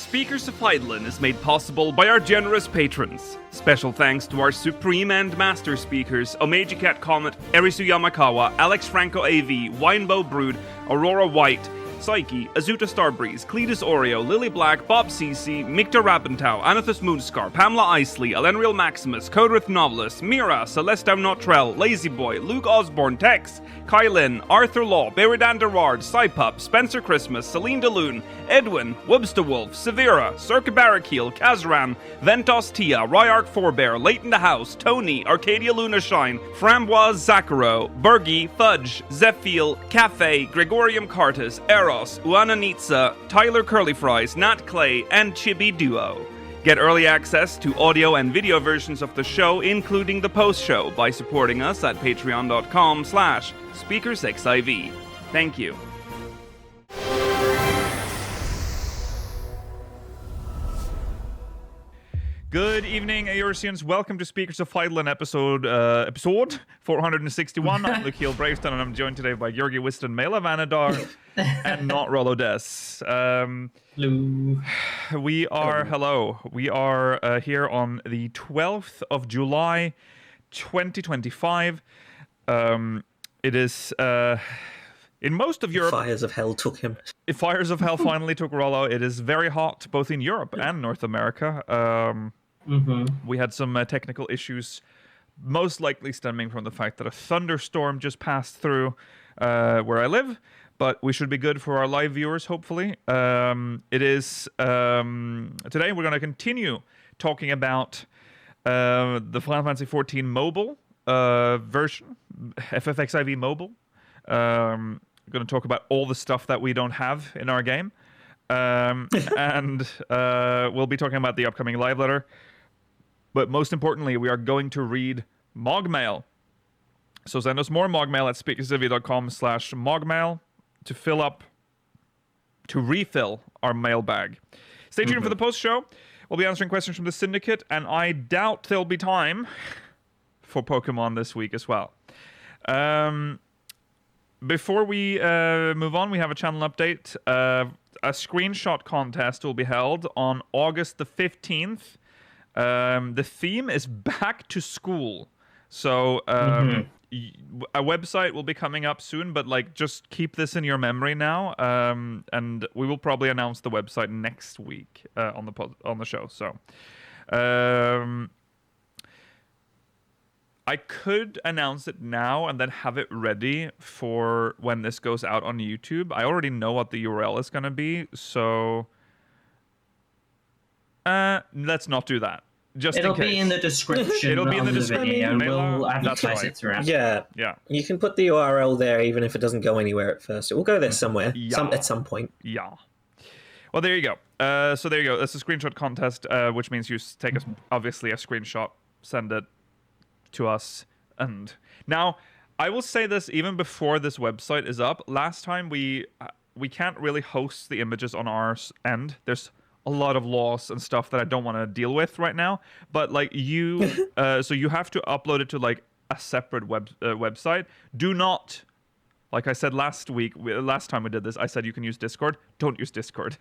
Speakers of Eidolon is made possible by our generous patrons. Special thanks to our supreme and master speakers, Omeji Cat Comet, Erisu Yamakawa, Alex Franco AV, Winebow Brood, Aurora White, Psyche, Azuta Starbreeze, Cletus Oreo, Lily Black, Bob CC, Mikta Rabentau, Anathus Moonscar, Pamela Isley, Elenriel Maximus, Codrith Novelist, Mira, Celestia Notrell, Lazy Boy, Luke Osborne, Tex, Kylin, Arthur Law, Beridan Derard, Cypup, Spencer Christmas, Celine DeLune, Edwin, Webster Wolf, Severa, Circa Barrakiel, Kazran, Ventos Tia, Ryark Forebear, Leighton the House, Tony, Arcadia Luna Shine, Framboise Zaccaro, Bergie, Fudge, Zephiel, Cafe, Gregorium Cartus, Eros, Uananitsa, Tyler Curly Fries, Nat Clay, and Chibi Duo. Get early access to audio and video versions of the show, including the post-show, by supporting us at patreon.com/SpeakersXIV. Thank you. Good evening, Eorzeans. Welcome to Speakers of Eidolon episode 461. I'm Lukiel Braveston, and I'm joined today by Georgi Wiston, Mela Vanadar, and not Rollo Des. Hello. We are here on the 12th of July, 2025. It is in most of Europe. Fires of hell took him. Fires of hell finally took Rollo. It is very hot both in Europe and North America. We had some technical issues, most likely stemming from the fact that a thunderstorm just passed through where I live. But we should be good for our live viewers, hopefully. It is today we're going to continue talking about the Final Fantasy XIV Mobile version, FFXIV Mobile. We're going to talk about all the stuff that we don't have in our game. And we'll be talking about the upcoming live letter. But most importantly, we are going to read MogMail. So send us more MogMail at speakersofv.com/MogMail to refill our mailbag. Stay tuned for the post-show. We'll be answering questions from the Syndicate, and I doubt there'll be time for Pokemon this week as well. Before we move on, we have a channel update. A screenshot contest will be held on August the 15th. The theme is back to school. So a website will be coming up soon, but just keep this in your memory now. And we will probably announce the website next week on the show. So I could announce it now and then have it ready for when this goes out on YouTube. I already know what the URL is going to be, so let's not do that. It'll be in the description. It'll be in the description. We'll advertise it throughout. Yeah. You can put the URL there, even if it doesn't go anywhere at first. It will go there somewhere, at some point. Yeah. Well, there you go. So there you go. That's a screenshot contest, which means you take obviously a screenshot, send it to us, and now I will say this even before this website is up. Last time we can't really host the images on our end. There's a lot of laws and stuff that I don't want to deal with right now. But so you have to upload it to a separate website. Do not, like I said last time we did this, I said you can use Discord. Don't use Discord.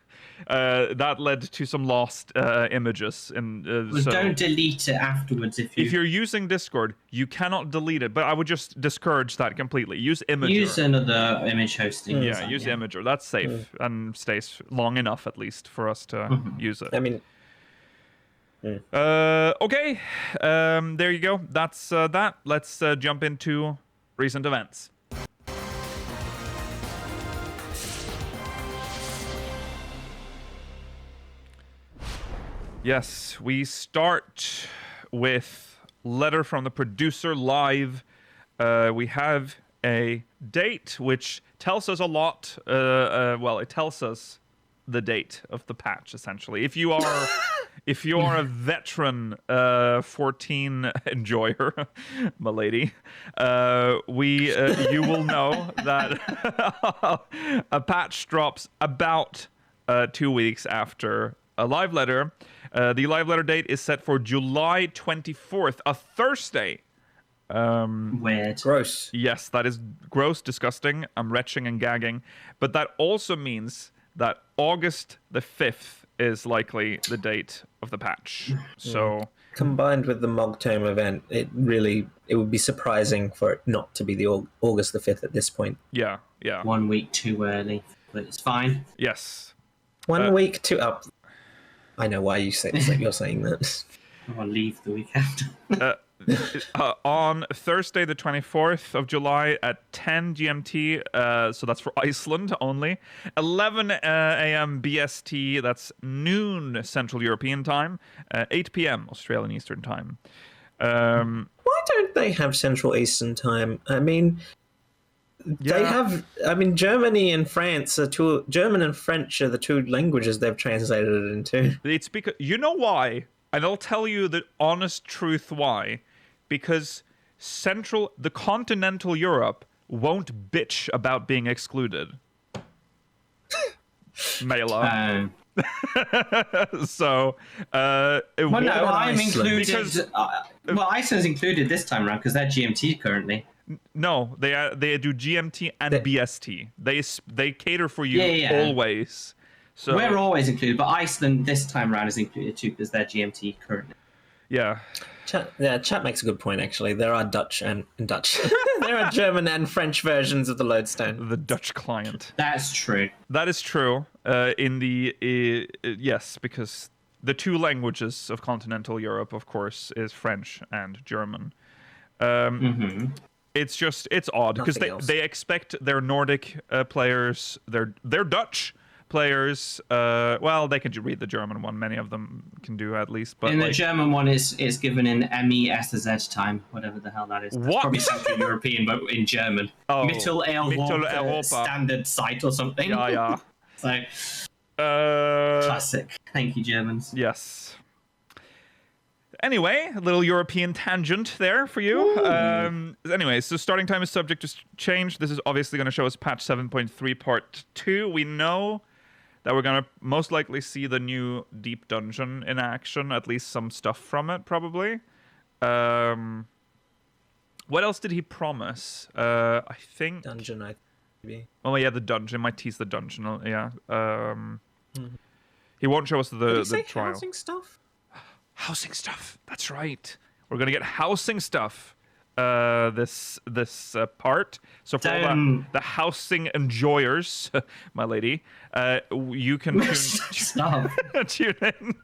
That led to some lost images. Don't delete it afterwards. If you're using Discord, you cannot delete it. But I would just discourage that completely. Use Imager. Use another image hosting. Yeah, use Imager. That's safe and stays long enough at least for us to use it. I mean... Okay. There you go. That's that. Let's jump into recent events. Yes, we start with letter from the producer live. We have a date which tells us a lot. It tells us the date of the patch essentially. If you are a veteran 14 enjoyer, my lady, you will know that a patch drops about 2 weeks after a live letter. The live letter date is set for July 24th, a Thursday. Weird. Gross. Yes, that is gross, disgusting. I'm retching and gagging. But that also means that August the 5th is likely the date of the patch. So combined with the MogTome event, it would be surprising for it not to be the August the 5th at this point. Yeah. 1 week too early, but it's fine. Yes. 1 week too up. I know why you're saying that. I'll leave the week after. On Thursday, the 24th of July at 10 GMT, so that's for Iceland only, 11 a.m. BST, that's noon Central European Time, 8 p.m. Australian Eastern Time. Why don't they have Central Eastern Time? I mean, they have. I mean, Germany and France are German and French are the two languages they've translated it into. It's because you know why, and I'll tell you the honest truth why. Because the continental Europe won't bitch about being excluded. Mela. So, I'm included. Iceland's included this time around because they're GMT currently. No, they do GMT and BST. They cater for you always. So we're always included, but Iceland this time around is included too because they're GMT currently. Yeah. Chat makes a good point, actually. There are there are German and French versions of the Lodestone. The Dutch client. That's true. That is true. Yes, because the two languages of continental Europe, of course, is French and German. It's odd because they expect their Nordic players, their Dutch players, they can read the German one. Many of them can do at least. But the German one is given in MESZ time, whatever the hell that is. That's probably Central European, but in German. Mitteleuropa standard site or something. Yeah. So classic. Thank you, Germans. Yes. Anyway, a little European tangent there for you. Anyway, so starting time is subject to change. This is obviously going to show us patch 7.3 part 2. We know that we're going to most likely see the new Deep Dungeon in action, at least some stuff from it, probably. What else did he promise? I think... Dungeon, maybe. Oh, yeah, the dungeon. Might tease the dungeon, yeah. He won't show us the trial. Housing stuff? Housing stuff. That's right. We're going to get housing stuff. This part. So for all the housing enjoyers, my lady, you can tune in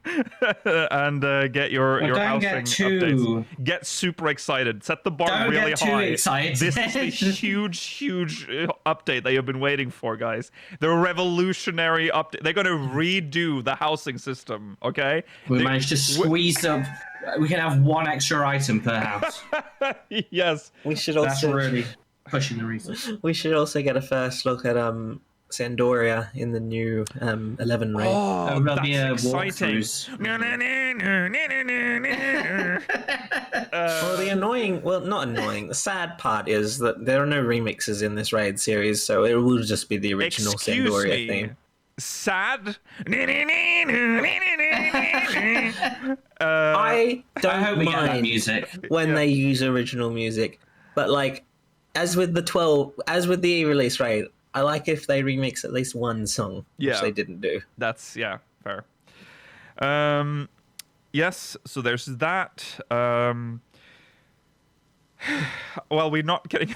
and get your housing updates. Get super excited. Set the bar really high. Excited. This is the huge update that you've been waiting for, guys. The revolutionary update. They're going to redo the housing system. Okay. We managed to squeeze up. We can have one extra item per house. Yes. We should also. That's really pushing the resource. We should also get a first look at Sandoria in the new 11 raid. Oh, that'll be a exciting. Not annoying. The sad part is that there are no remixes in this raid series, so it will just be the original Sandoria theme. Sad. I don't hope we get that mind music when they use original music, but like as with the E-release raid, I like if they remix at least one song, which they didn't do. That's fair. Yes, so there's that. Well, we're not getting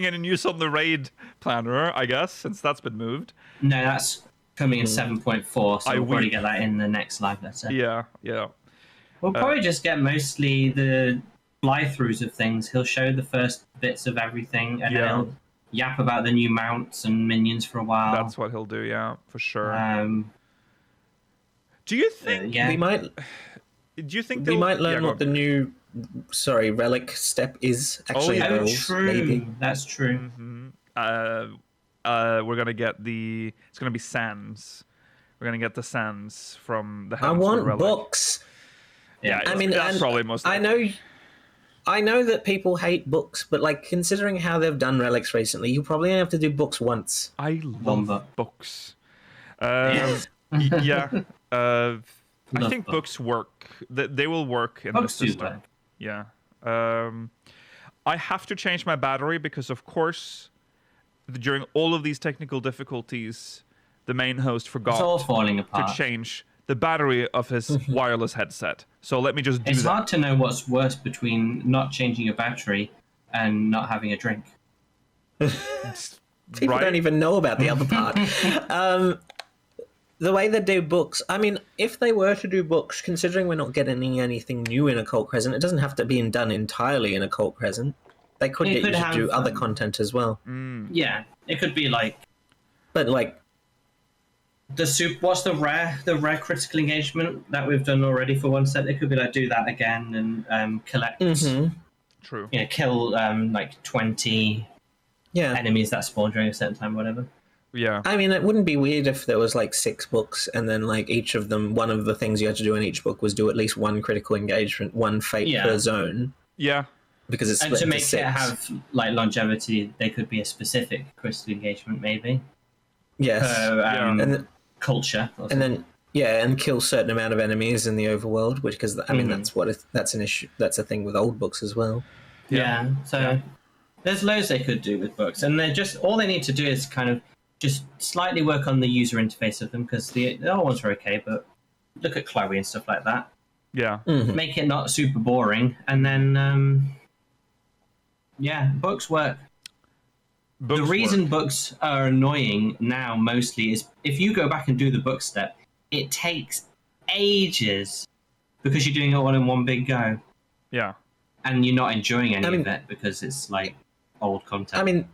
any news on the raid planner, I guess, since that's been moved. No, that's coming in 7.4, so we'll probably get that in the next live letter. Yeah. We'll probably just get mostly the fly-throughs of things. He'll show the first bits of everything, and then he'll yap about the new mounts and minions for a while. That's what he'll do, yeah, for sure. Do you think we might? Do you think we might learn what the new relic step is actually? Oh, true. Maybe. That's true. Mm-hmm. We're gonna get it's gonna be sands. We're gonna get the sands from the Heavens. I want relic. books. Yeah, I mean that's probably most. I know that people hate books, but like considering how they've done relics recently, you probably only have to do books once. I love books. I think books work. They will work in the system. Yeah. I have to change my battery because, of course, during all of these technical difficulties, the main host It's forgot all falling to apart. change the battery of his wireless headset. So let me just do It's that. hard to know what's worse between not changing your battery and not having a drink. People Right? don't even know about the other part. The way they do books, I mean, if they were to do books, considering we're not getting anything new in Occult Crescent, it doesn't have to be done entirely in Occult Crescent. They could get you to do other content as well. Yeah, it could be like But like, what's the rare critical engagement that we've done already for one set? It could be like do that again and collect, True. kill like 20 yeah. enemies that spawn during a certain time, whatever. Yeah. I mean, it wouldn't be weird if there was like 6 books, and then like each of them, one of the things you had to do in each book was do at least one critical engagement, one fate per zone, Yeah. because it's And split to into make 6. it have like longevity, they could be a specific critical engagement, maybe. Yes. Yeah. And Culture. Or and then and kill certain amount of enemies in the overworld, which because I mean that's an issue. That's a thing with old books as well. yeah. So there's loads they could do with books, and they're just all they need to do is kind of just slightly work on the user interface of them, because the other ones are okay, but look at Chloe and stuff like that. Yeah. Make it not super boring, and then books work. Books The reason work. books are annoying now mostly is if you go back and do the book step, it takes ages because you're doing it all in one big go, Yeah. and you're not enjoying any mean- of it because it's like old content. I mean,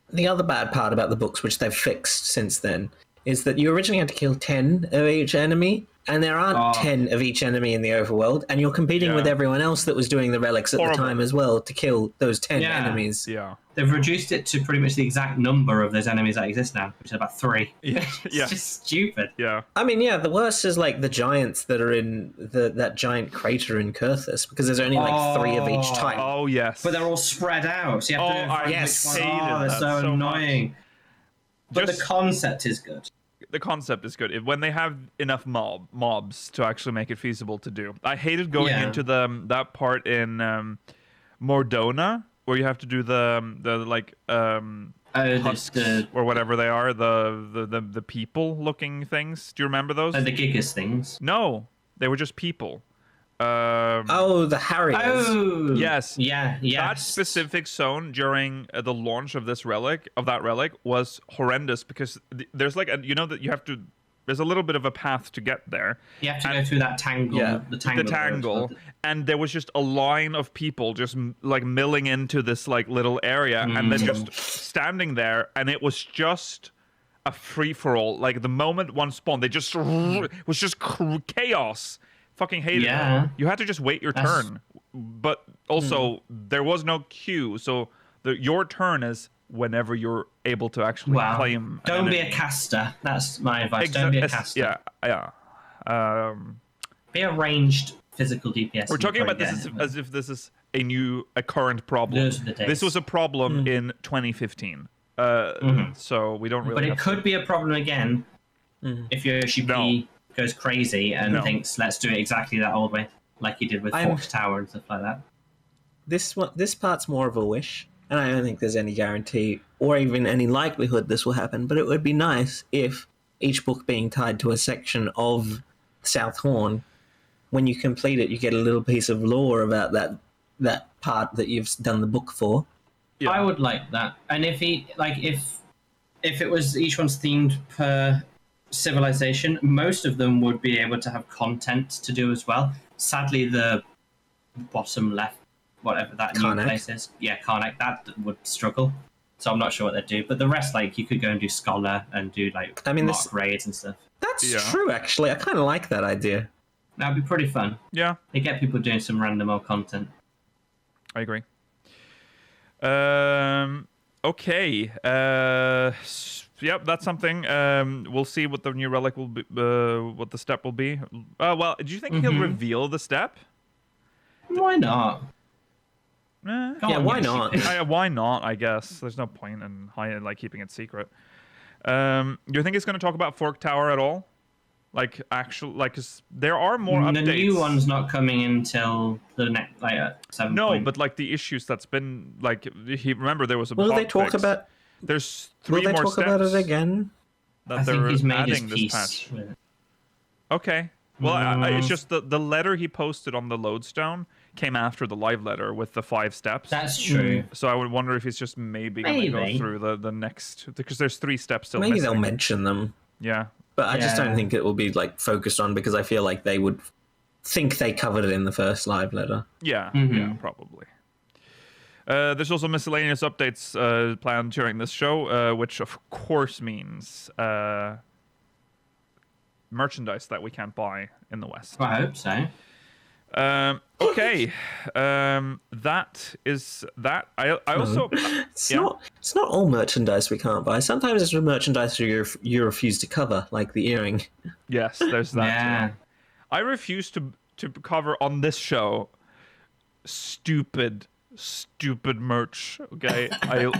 the other bad part about the books, which they've fixed since then, is that you originally had to kill 10 of each enemy, and there aren't 10 of each enemy in the overworld, and you're competing with everyone else that was doing the relics at the time as well to kill those 10 enemies. Yeah. They've reduced it to pretty much the exact number of those enemies that exist now, which is about 3. Yeah. It's Yeah. just stupid. Yeah. I mean, yeah, the worst is like the giants that are in that giant crater in Kurthus, because there's only like 3 of each type. Oh yes. But they're all spread out, so you have to I find yes. which one. hated They're that so so much. annoying. But Just- the concept is good. the concept is good when they have enough mobs to actually make it feasible to do. I hated going into that part in Mordona where you have to do the like husks or whatever they are, the people looking things. Do you remember those? The Gigas things. No, they were just people. The Harriers. Oh, Yes. Yeah, yeah. That specific zone during the launch of that relic was horrendous because there's like that you have to. There's a little bit of a path to get there. You have to go through that tangle. Yeah, the tangle. And there was just a line of people just like milling into this like little area, and then just standing there, and it was just a free for all. Like the moment one spawned, they just it was just chaos. Fucking hated it. You had to just wait your turn, but also there was no queue, so your turn is whenever you're able to actually claim. Don't be a caster. That's my advice. Don't be a caster. Yeah. Be a ranged physical DPS. We're talking about this as if this is a current problem. Those are the days. This was a problem in 2015. So we don't really. But it could be a problem again if your OCP goes crazy and thinks, let's do it exactly that old way, like you did with Fox Tower and stuff like that. This part's more of a wish, and I don't think there's any guarantee or even any likelihood this will happen, but it would be nice if each book being tied to a section of South Horn, when you complete it, you get a little piece of lore about that part that you've done the book for. Yeah. I would like that. And if it was each one's themed per civilization, most of them would be able to have content to do as well. Sadly, the bottom left, whatever that new place is, Karnak, that would struggle. So I'm not sure what they'd do. But the rest, like, you could go and do Scholar and do like mark raids and stuff. That's true, actually. I kind of like that idea. That'd be pretty fun. Yeah. They get people doing some random old content. I agree. Okay. Yep, that's something. We'll see what the new relic will be. What the step will be. Well, do you think he'll reveal the step? Why not? Why not? Why not? I guess there's no point in keeping it secret. Do you think it's going to talk about Fork Tower at all? Like cause there are more updates. The new one's not coming until the next 7. No, but like the issues that's been remember there was a. Will they talk about? There's 3 more steps. Will they talk about it again? that I they're think he's made his adding this peace patch. with it. Okay. Well, it's just the letter he posted on the lodestone came after the live letter with the 5 steps. That's true. So I would wonder if he's just maybe going to go Maybe. through the next, because there's 3 steps still Maybe missing. they'll mention them, Yeah. but I just don't Yeah. think it will be like focused on because I feel like they would think they covered it in the first live letter. Yeah, Mm-hmm. yeah, probably. There's also miscellaneous updates planned during this show, which of course means merchandise that we can't buy in the West. I hope so. Okay, that is that. I also It's not all merchandise we can't buy. Sometimes it's merchandise you refuse to cover, like the earring. yes, there's that. Yeah. Too. I refuse to cover on this show stupid merch. Okay,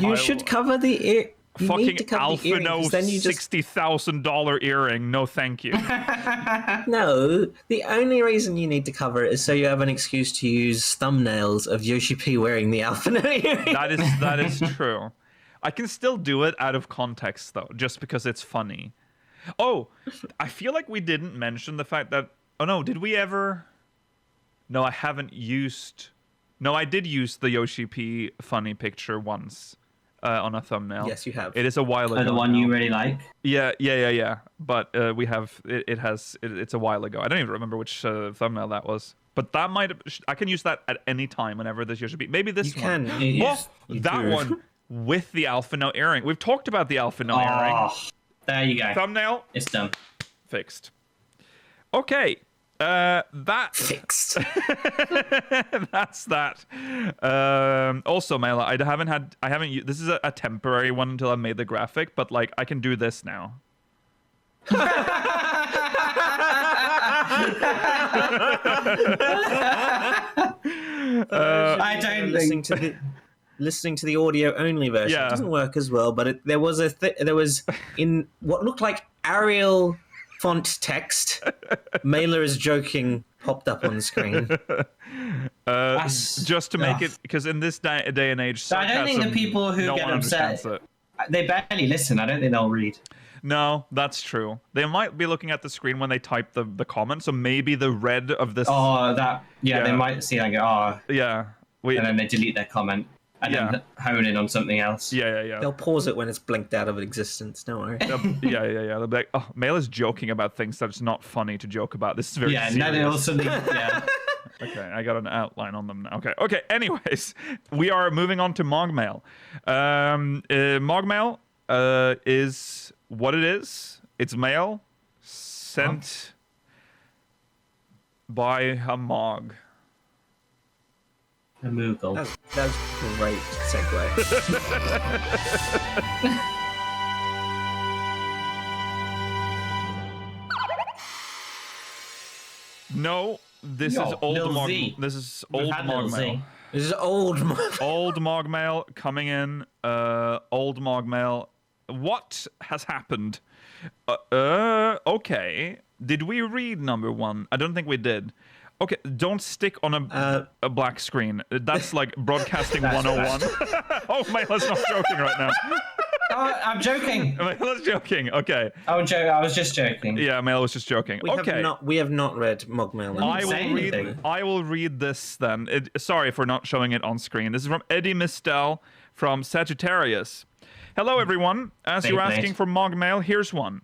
You should cover the ear. You fucking need to cover the earring, 'cause Alphino then you just $60,000 earring. No, thank you. no. The only reason you need to cover it is so you have an excuse to use thumbnails of Yoshi P wearing the Alpha earring. That is true. I can still do it out of context though, just because it's funny. Oh, I feel like we didn't mention the fact that. Oh no, did we ever? No, I haven't used. No, I did use the Yoshi P funny picture once on a thumbnail. Yes, you have. It is a while ago. The one now. you really like. Yeah. But we have it's a while ago. I don't even remember which thumbnail that was. But that I can use that at any time whenever this Yoshi P. Maybe this You one. can. Yes, you that do. one with the Alpha No earring. We've talked about the Alpha No earring. Oh, there you go. Thumbnail It's done. fixed. Okay. That Fixed. that's that. Also, Mela, I haven't. This is a temporary one until I made the graphic, but like I can do this now. I don't listening think. to the audio only version. Yeah. It doesn't work as well, but there was in what looked like Arial font text. Mailer is joking popped up on the screen. Just to make it, because in this day and age, I don't think the sarcasm, people who no get one upset, understands it. they barely listen. I don't think they'll read. No, that's true. They might be looking at the screen when they type the comment, so maybe the red of this. Oh, that. Yeah, they Yeah. might see and go, oh, Yeah. and then they delete their comment and then hone in on something else. Yeah. They'll pause it when it's blinked out of existence. Don't worry. Yeah. They'll be like, oh, Mail is joking about things that's not funny to joke about. This is very Yeah, serious. now they also yeah. Okay, I got an outline on them now. Okay. Anyways, we are moving on to MogMail. MogMail is what it is. It's mail sent by a Mog. A Moogle. That's a great segue. No, this Yo, is old Lil Mog. Z. This is We've old had Lil Z. MogMail. This is old. Old MogMail coming in. Old MogMail. What has happened? Okay. Did we read number 1? I don't think we did. Okay, don't stick on a black screen. That's like broadcasting 101. Oh, Maila's not joking right now. Oh, I'm joking. Maila's joking. Okay. I was just joking. Yeah, Mail was just joking. Okay. We have not read MogMail. I will read this then. Sorry for not showing it on screen. This is from Eddie Mistel from Sagittarius. Hello, everyone. As you're asking for MogMail, here's one.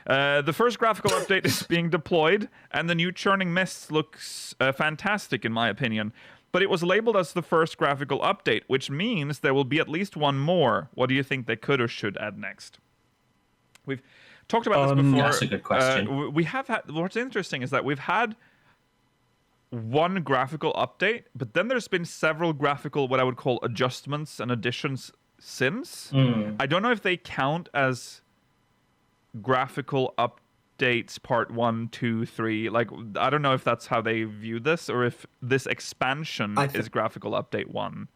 The first graphical update is being deployed, and the new Churning Mists looks fantastic, in my opinion. But it was labeled as the first graphical update, which means there will be at least one more. What do you think they could or should add next? We've talked about this before. That's a good question. We have had. What's interesting is that we've had one graphical update, but then there's been several graphical, what I would call adjustments and additions since. I don't know if they count as graphical updates part 1, 2, 3. Like, I don't know if that's how they view this, or if this expansion is graphical update 1.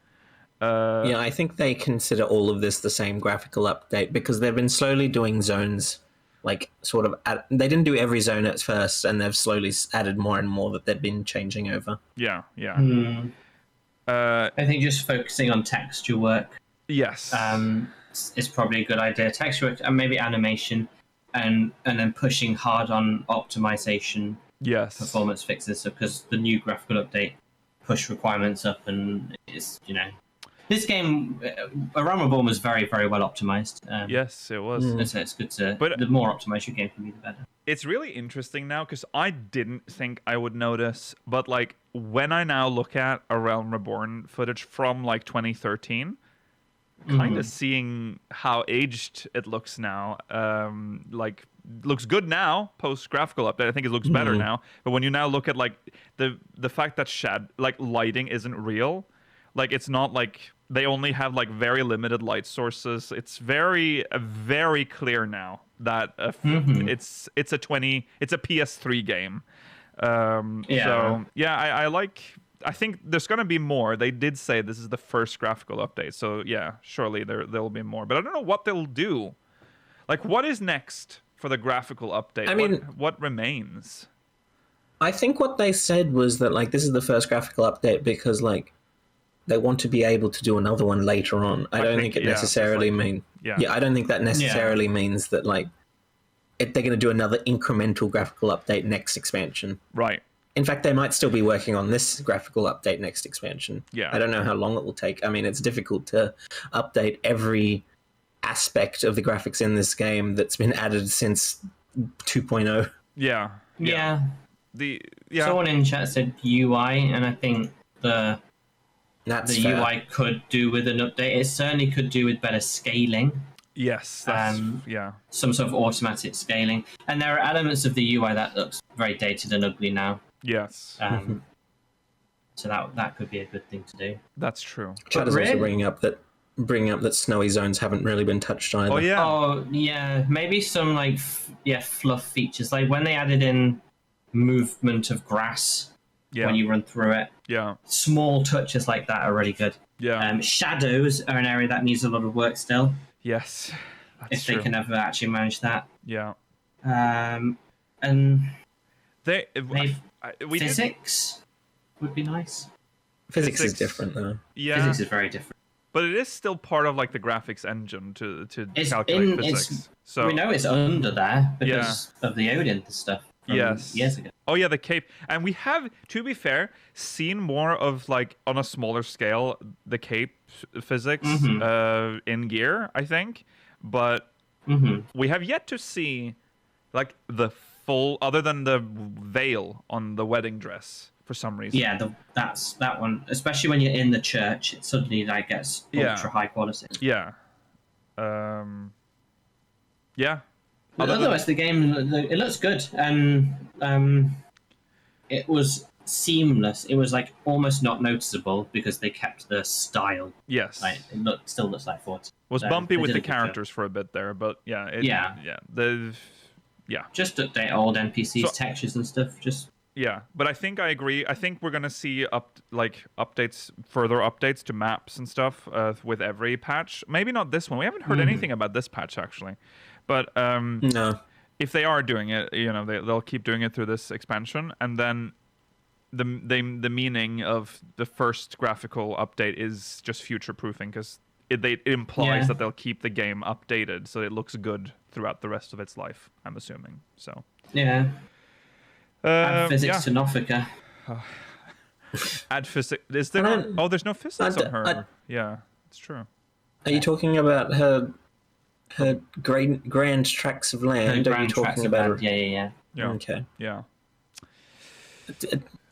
Yeah, I think they consider all of this the same graphical update because they've been slowly doing zones, like sort of. They didn't do every zone at first, and they've slowly added more and more that they've been changing over. Yeah. I think just focusing on texture work. Yes. is probably a good idea. Texture and maybe animation, and then pushing hard on optimization, Yes. performance fixes, because the new graphical update pushed requirements up, and it's this game, Around Reborn was very, very well optimized. Yes, it was. So it's good to. But the more optimized your game can be, the better. it's really interesting now because I didn't think I would notice, but like when I now look at A Realm Reborn footage from like 2013, kind of seeing how aged it looks now, like looks good now post graphical update. I think it looks better now. But when you now look at like the fact that lighting isn't real, like it's not like they only have like very limited light sources. It's very clear now that it's a PS3 game. So yeah, I like. I think there's gonna be more. They did say this is the first graphical update, so yeah, surely there'll be more. But I don't know what they'll do. Like, what is next for the graphical update? I mean, what remains? I think what they said was that like this is the first graphical update because like they want to be able to do another one later on. I don't think it necessarily I don't think that necessarily means that like they're going to do another incremental graphical update next expansion. Right. In fact, they might still be working on this graphical update next expansion. Yeah. I don't know how long it will take. I mean, it's difficult to update every aspect of the graphics in this game that's been added since 2.0. Yeah. Someone in chat said UI, and I think the That's fair. UI could do with an update. It certainly could do with better scaling. Yes. Some sort of automatic scaling. And there are elements of the UI that looks very dated and ugly now. Yes. So that could be a good thing to do. That's true. Chat is also bringing up that snowy zones haven't really been touched either. Oh yeah. Oh yeah. Maybe some like fluff features, like when they added in movement of grass when you run through it. Yeah. Small touches like that are really good. Yeah. Shadows are an area that needs a lot of work still. Yes. That's if true. they can ever actually manage that. Yeah. And physics would be nice. Physics is different though. Yeah. Physics is very different. But it is still part of like the graphics engine to calculate physics. So we know it's under there because of the Odin stuff from years ago. Oh yeah, the cape. And we have, to be fair, seen more of like on a smaller scale the cape physics in gear, I think. But we have yet to see like the full, other than the veil on the wedding dress for some reason. Yeah, that's that one. Especially when you're in the church, it suddenly like gets ultra high quality. Yeah. Yeah. Otherwise, the game it looks good, and it was seamless. It was like almost not noticeable because they kept the style. Yes. Like, still looks like Forza. Was bumpy with the characters for a bit there, but Just update old NPCs, textures and stuff. But I think I agree. I think we're gonna see further updates to maps and stuff with every patch. Maybe not this one. We haven't heard anything about this patch actually, but no. If they are doing it, they'll keep doing it through this expansion, and then the meaning of the first graphical update is just future proofing because it implies that they'll keep the game updated so it looks good throughout the rest of its life. I'm assuming so. Yeah. Add physics to Nofika. Add physics. Is there? There's no physics on her. Yeah, it's true. Are you talking about her grand tracts of land? Are you talking about? Yeah. Okay. Yeah.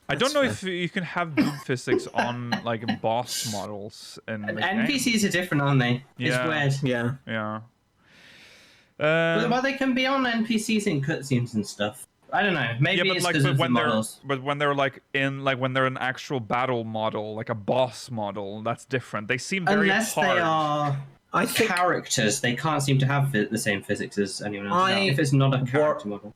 I don't know if you can have good physics on like boss models and NPCs are different, aren't they? Yeah. It's weird. Yeah. Well, they can be on NPCs in cutscenes and stuff. I don't know. Maybe it's because of the models. But when they're when they're an actual battle model, like a boss model, that's different. They seem very Unless hard. They are characters, they can't seem to have the same physics as anyone else. If it's not a character model.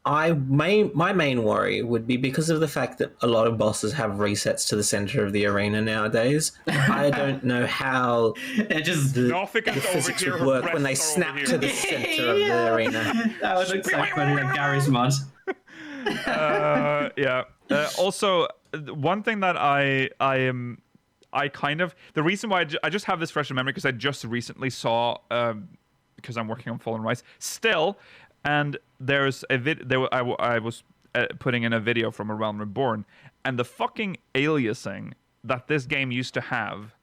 My main worry would be because of the fact that a lot of bosses have resets to the center of the arena nowadays. I don't know how the physics would work when they snap to the center of the arena. That would look so funny, like Gary's mod. Also, one thing that the reason why I just have this fresh in memory because I just recently saw because I'm working on Fallen Rise still, and there's a I was putting in a video from A Realm Reborn, and the fucking aliasing that this game used to have.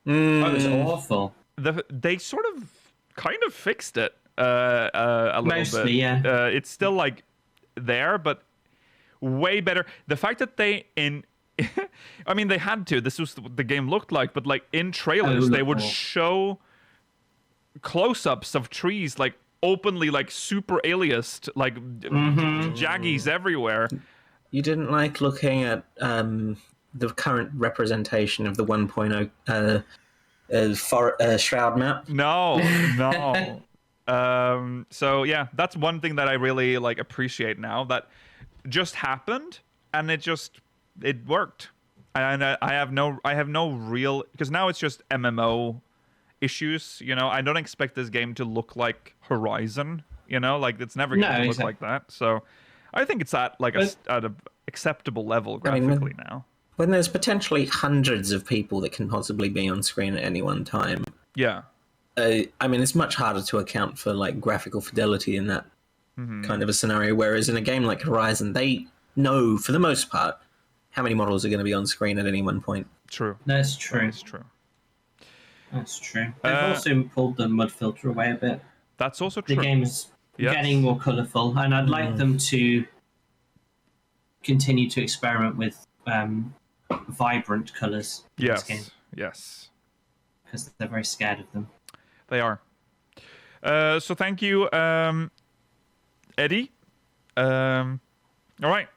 It was awful. They sort of kind of fixed it a little Mostly, bit. yeah. It's still like there, but way better. The fact that they I mean, they had to. This was what the game looked like, but like in trailers, they would show close-ups of trees, like openly, like super aliased, like jaggies everywhere. You didn't like looking at the current representation of the 1.0 Shroud map? No. So yeah, that's one thing that I really like appreciate now that just happened, and it worked. And I have no real, because now it's just MMO issues. You know, I don't expect this game to look like Horizon. You know, like it's never going to look like that. So I think it's at like at a acceptable level graphically now. When there's potentially hundreds of people that can possibly be on screen at any one time. Yeah. I mean, it's much harder to account for like graphical fidelity in that kind of a scenario. Whereas in a game like Horizon, they know for the most part how many models are going to be on screen at any one point. True. That's true. That's true. That's true. They've also pulled the mud filter away a bit. That's also true. The game's getting more colourful, and I'd like them to continue to experiment with vibrant colours in this game. Yes. Because they're very scared of them. They are. So thank you, Eddie. All right.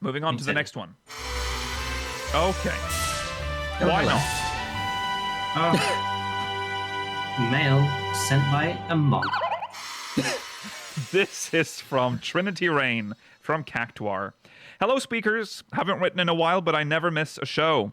Moving on to the next one. Okay. Why not? Mail sent by a Mog. This is from Trinity Rain from Cactuar. Hello, speakers. Haven't written in a while, but I never miss a show.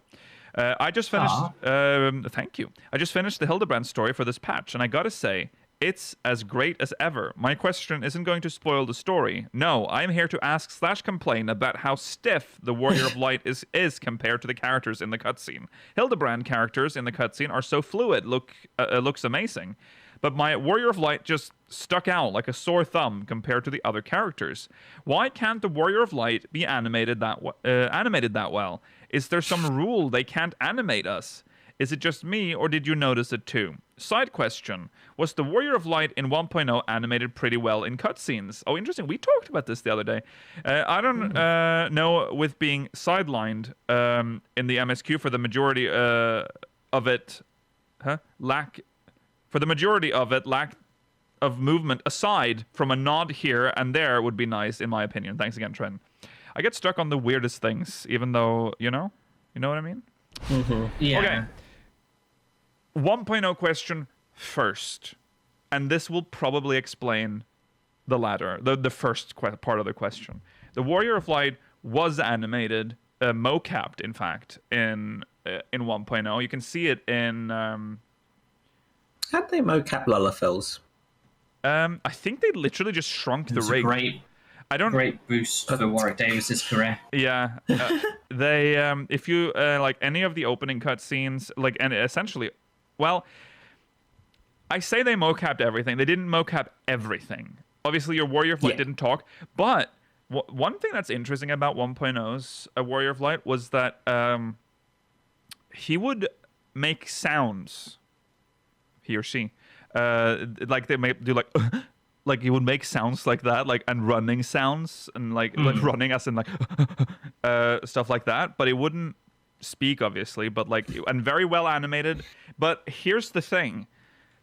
I just finished. Thank you. I just finished the Hildebrand story for this patch, and I gotta say, it's as great as ever. My question isn't going to spoil the story. No, I'm here to ask/complain about how stiff the Warrior of Light is compared to the characters in the cutscene. Hildebrand characters in the cutscene are so fluid, looks amazing. But my Warrior of Light just stuck out like a sore thumb compared to the other characters. Why can't the Warrior of Light be animated that well? Is there some rule they can't animate us? Is it just me, or did you notice it too? Side question. Was the Warrior of Light in 1.0 animated pretty well in cutscenes? Oh, interesting. We talked about this the other day. I don't know, with being sidelined in the MSQ for the majority of it... lack of movement aside from a nod here and there would be nice, in my opinion. Thanks again, Trent. I get stuck on the weirdest things, even though, you know what I mean? Mm-hmm. Yeah. Okay. 1.0 question first, and this will probably explain the latter, the first part of the question. The Warrior of Light was animated, mocapped, in fact, in 1.0. You can see it in... How'd they mocap Lullafels? I think they literally just shrunk the rig. Great boost for Warwick Davis's career. Yeah, they if you like any of the opening cutscenes, like, and essentially, well, I say they mocapped everything. They didn't mocap everything. Obviously, your Warrior of Light didn't talk, but one thing that's interesting about 1.0's Warrior of Light was that he would make sounds. He or she, like they may do like. Like he would make sounds like that, like, and running sounds, and like running as in like stuff like that. But it wouldn't speak, obviously. But like, and very well animated. But here's the thing,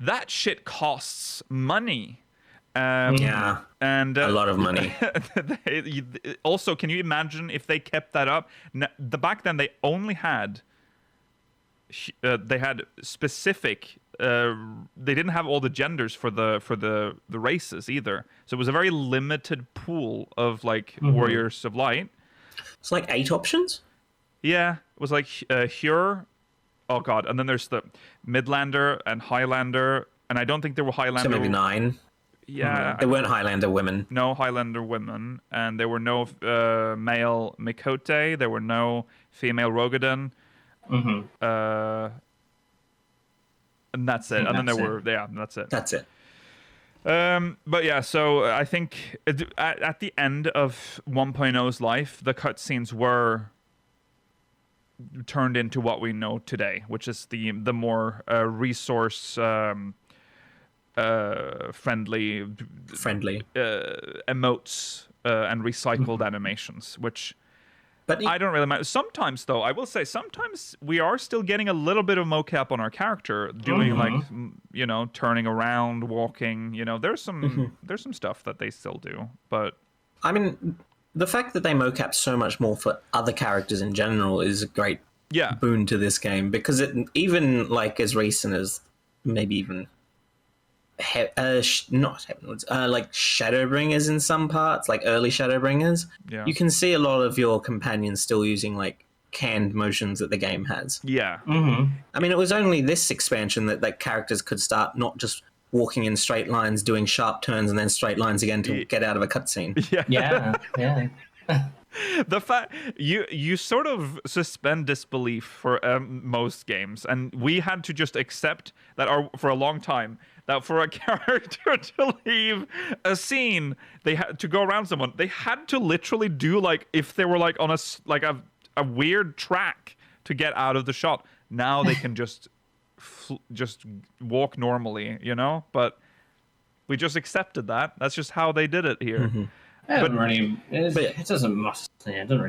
that shit costs money. And a lot of money. Also, can you imagine if they kept that up? Back then, they only had specific. They didn't have all the genders for the races either, so it was a very limited pool of like Warriors of Light. It's like 8 options. Yeah, it was like Hure. Oh god, and then there's the Midlander and Highlander, and I don't think there were Highlander. So maybe 9. Yeah, there weren't Highlander women. No Highlander women, and there were no male Mikote. There were no female Rogadin. And that's it. And then that's it. That's it. But yeah, so I think at the end of 1.0's life, the cutscenes were turned into what we know today, which is the more resource friendly emotes and recycled animations, which I don't really mind. Sometimes, though, I will say sometimes we are still getting a little bit of mocap on our character, doing like turning around, walking. There's some stuff that they still do, but I mean, the fact that they mocap so much more for other characters in general is a great boon to this game, because even like as recent as maybe even not Heavenwards, like Shadowbringers in some parts, like early Shadowbringers, you can see a lot of your companions still using like canned motions that the game has. Yeah. I mean, it was only this expansion that characters could start not just walking in straight lines, doing sharp turns, and then straight lines again to get out of a cutscene. Yeah. The fact you sort of suspend disbelief for most games, and we had to just accept that for a long time that for a character to leave a scene, they had to go around someone. They had to literally do like if they were like on a weird track to get out of the shot. Now they can just walk normally, But we just accepted that. That's just how they did it here. It doesn't really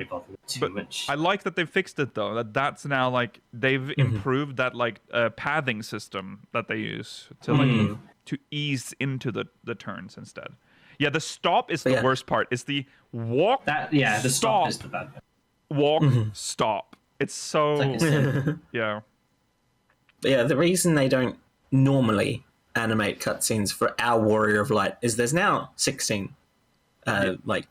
bother me too much. I like that they fixed it though. That's now like they've improved that like pathing system that they use to to ease into the turns instead. Yeah, the stop is the worst part. It's the walk. The stop is the bad bit. Walk, stop. It's so yeah. Yeah, the reason they don't normally animate cutscenes for our Warrior of Light is there's now 16 like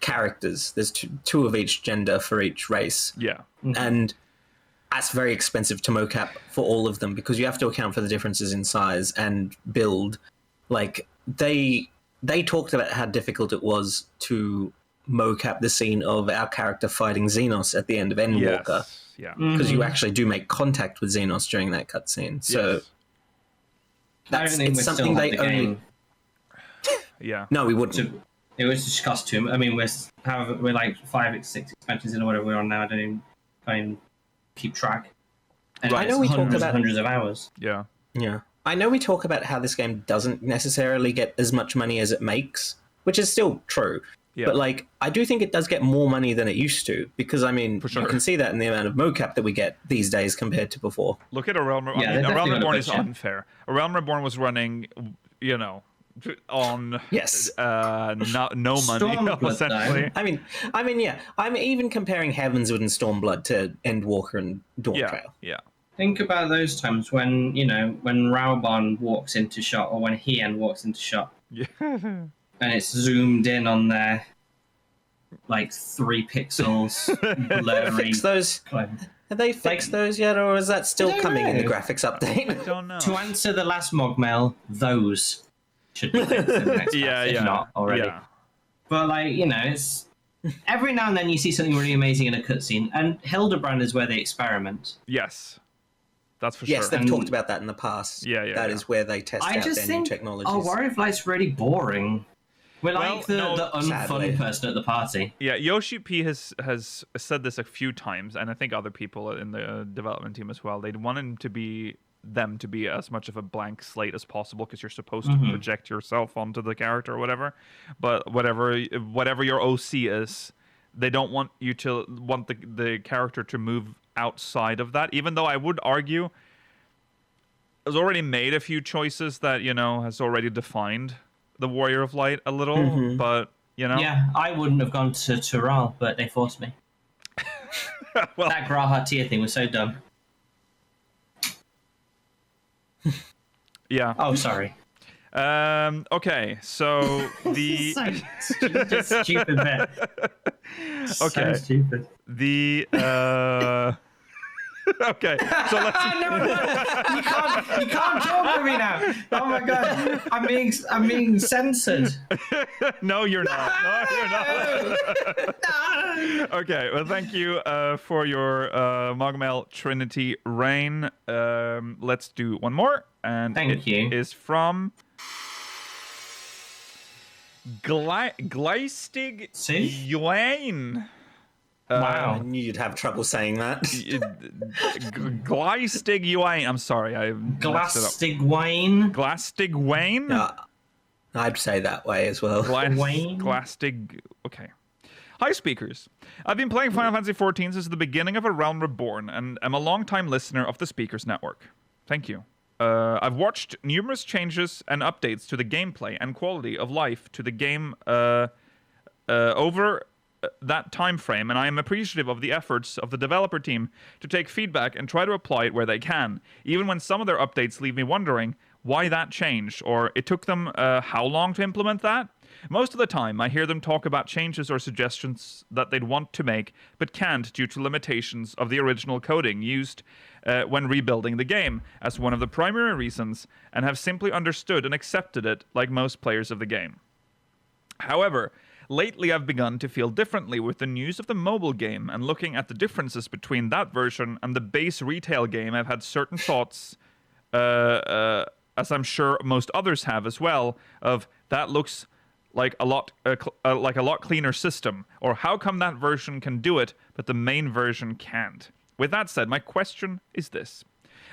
characters. There's two of each gender for each race. Yeah. And that's very expensive to mocap for all of them because you have to account for the differences in size and build. Like they talked about how difficult it was to mocap the scene of our character fighting Xenos at the end of Endwalker. Yes. Yeah. Because you actually do make contact with Xenos during that cutscene. So it's something they only... Yeah. No, we wouldn't. It was just cost too much. I mean, we're like 5, 6 expansions in or whatever we're on now. I don't even keep track. And I know we talk about hundreds of hours. Yeah. Yeah. I know we talk about how this game doesn't necessarily get as much money as it makes, which is still true. Yeah. But like, I do think it does get more money than it used to, because I mean, you can see that in the amount of mocap that we get these days compared to before. Look at A Realm Reborn. A Realm Reborn is unfair. A Realm Reborn was running, on no money essentially. Though. I mean, yeah. I'm even comparing Heavenswood and Stormblood to Endwalker and Dawntrail. Yeah. Think about those times when Raubon walks into shot, or when Hien walks into shot. Yeah. And it's zoomed in on their like 3 pixels blurry. Have they fixed those yet, or is that still coming in the graphics update? I don't know. To answer the last MogMail, those should be fixed in the next patch, if not already. Yeah. But it's every now and then you see something really amazing in a cutscene, and Hildebrand is where they experiment. Yes. That's for sure. Yes, they've talked about that in the past. That is where they test out their new technologies. Oh, Warrior of Light's really boring. We're like the unfun person at the party. Yeah, Yoshi P has said this a few times, and I think other people in the development team as well. They want them to be as much of a blank slate as possible, because you're supposed to project yourself onto the character or whatever. But whatever your OC is, they don't want you to want the character to move outside of that. Even though I would argue has already made a few choices that has already defined the Warrior of Light a little, but Yeah, I wouldn't have gone to Tural, but they forced me. Well, that Graha tier thing was so dumb. Yeah. Oh, sorry. Okay, so the just stupid bit. Okay. So stupid. The Okay, so let's. You can't talk to me now. Oh my god, I'm being censored. No, you're not. No, you're not. Okay, well, thank you for your MogMail Trinity Rain. Let's do one more, and Thank you. Is from Gleistig See? Yuan. I Wow. knew you'd have trouble saying that. Gleistig Yuan. I'm sorry, I messed it up. Glastigwayne. Glastig Wayne? I'd say that way as well. Wayne? Glastig. Okay. Hi, speakers. I've been playing Final Fantasy XIV since the beginning of A Realm Reborn, and am a long-time listener of the Speakers Network. Thank you. I've watched numerous changes and updates to the gameplay and quality of life to the game over that time frame, and I am appreciative of the efforts of the developer team to take feedback and try to apply it where they can, even when some of their updates leave me wondering why that changed, or it took them how long to implement that. Most of the time, I hear them talk about changes or suggestions that they'd want to make, but can't due to limitations of the original coding used when rebuilding the game, as one of the primary reasons, and have simply understood and accepted it like most players of the game. However, lately I've begun to feel differently with the news of the mobile game, and looking at the differences between that version and the base retail game, I've had certain thoughts, as I'm sure most others have as well, of that looks like a lot cleaner system, or how come that version can do it but the main version can't. With that said, my question is this: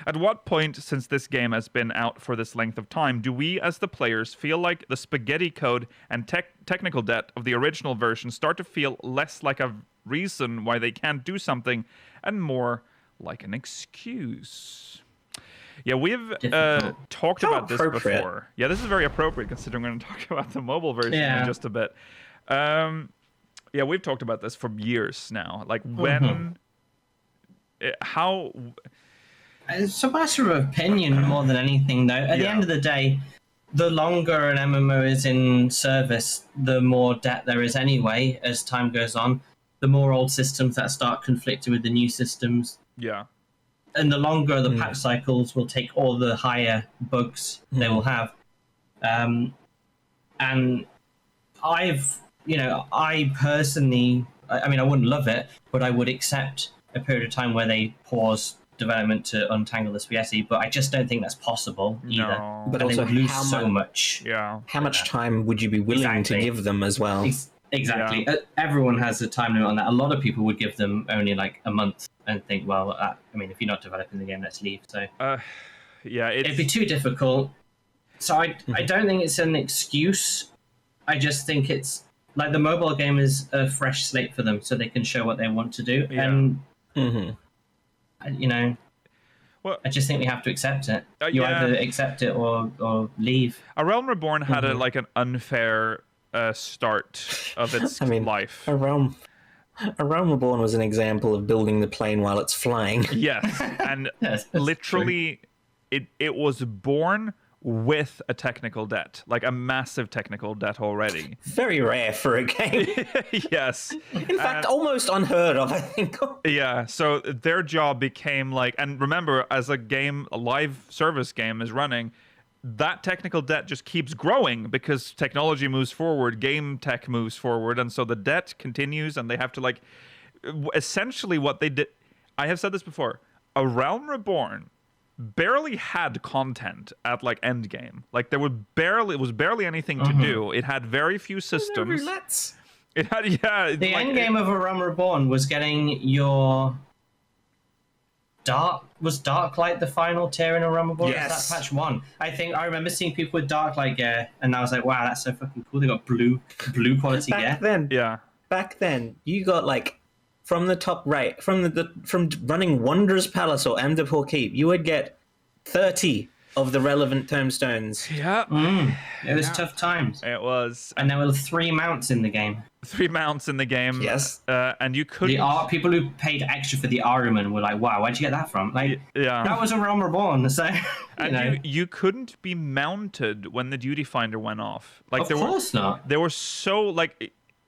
at what point, since this game has been out for this length of time, do we as the players feel like the spaghetti code and technical debt of the original version start to feel less like a reason why they can't do something and more like an excuse? Yeah, we've talked about this before. Yeah, this is very appropriate considering we're going to talk about the mobile version in just a bit. Yeah, we've talked about this for years now. Like when, how. It's a matter of opinion more than anything, though. At the end of the day, the longer an MMO is in service, the more debt there is anyway as time goes on. The more old systems that start conflicting with the new systems. Yeah. And the longer the patch cycles will take all the higher bugs they will have. And I personally, I mean, I wouldn't love it, but I would accept a period of time where they pause development to untangle the spaghetti, but I just don't think that's possible either. No. But and also, they would lose how so much. Yeah. How much time would you be willing to give them as well? Exactly. Yeah. Everyone has a time limit on that. A lot of people would give them only like a month and think, well, I mean, if you're not developing the game, let's leave. So yeah, it'd be too difficult. So I don't think it's an excuse. I just think it's like the mobile game is a fresh slate for them, so they can show what they want to do. Yeah. And well, I just think we have to accept it. You either accept it or leave. A Realm Reborn had an unfair start of its life. A Realm Reborn was an example of building the plane while it's flying. Yes, and literally, it was born with a technical debt, like a massive technical debt already. Very rare for a game. Yes. In fact, almost unheard of, I think. Yeah, so their job became like, and remember, as a live service game is running, that technical debt just keeps growing because technology moves forward, game tech moves forward, and so the debt continues, and they have to essentially what they did. I have said this before. A Realm Reborn barely had content at endgame. Like it was barely anything to do. It had very few systems. It had the endgame of A Realm Reborn was getting your Darklight the final tier in A Realm Reborn? Yes. Was that patch 1? I remember seeing people with Darklight gear, and I was like, wow, that's so fucking cool. They got blue quality gear. Back then, you got from the top right, from running Wanderer's Palace or Amdapur Keep, you would get 30 of the relevant tombstones. Yeah. It was tough times. It was. And there were 3 mounts in the game. 3 mounts in the game. Yes. And you couldn't... People who paid extra for the Ahriman were like, wow, where'd you get that from? That was A Realm Reborn, so... You couldn't be mounted when the duty finder went off. Of course not. They were so,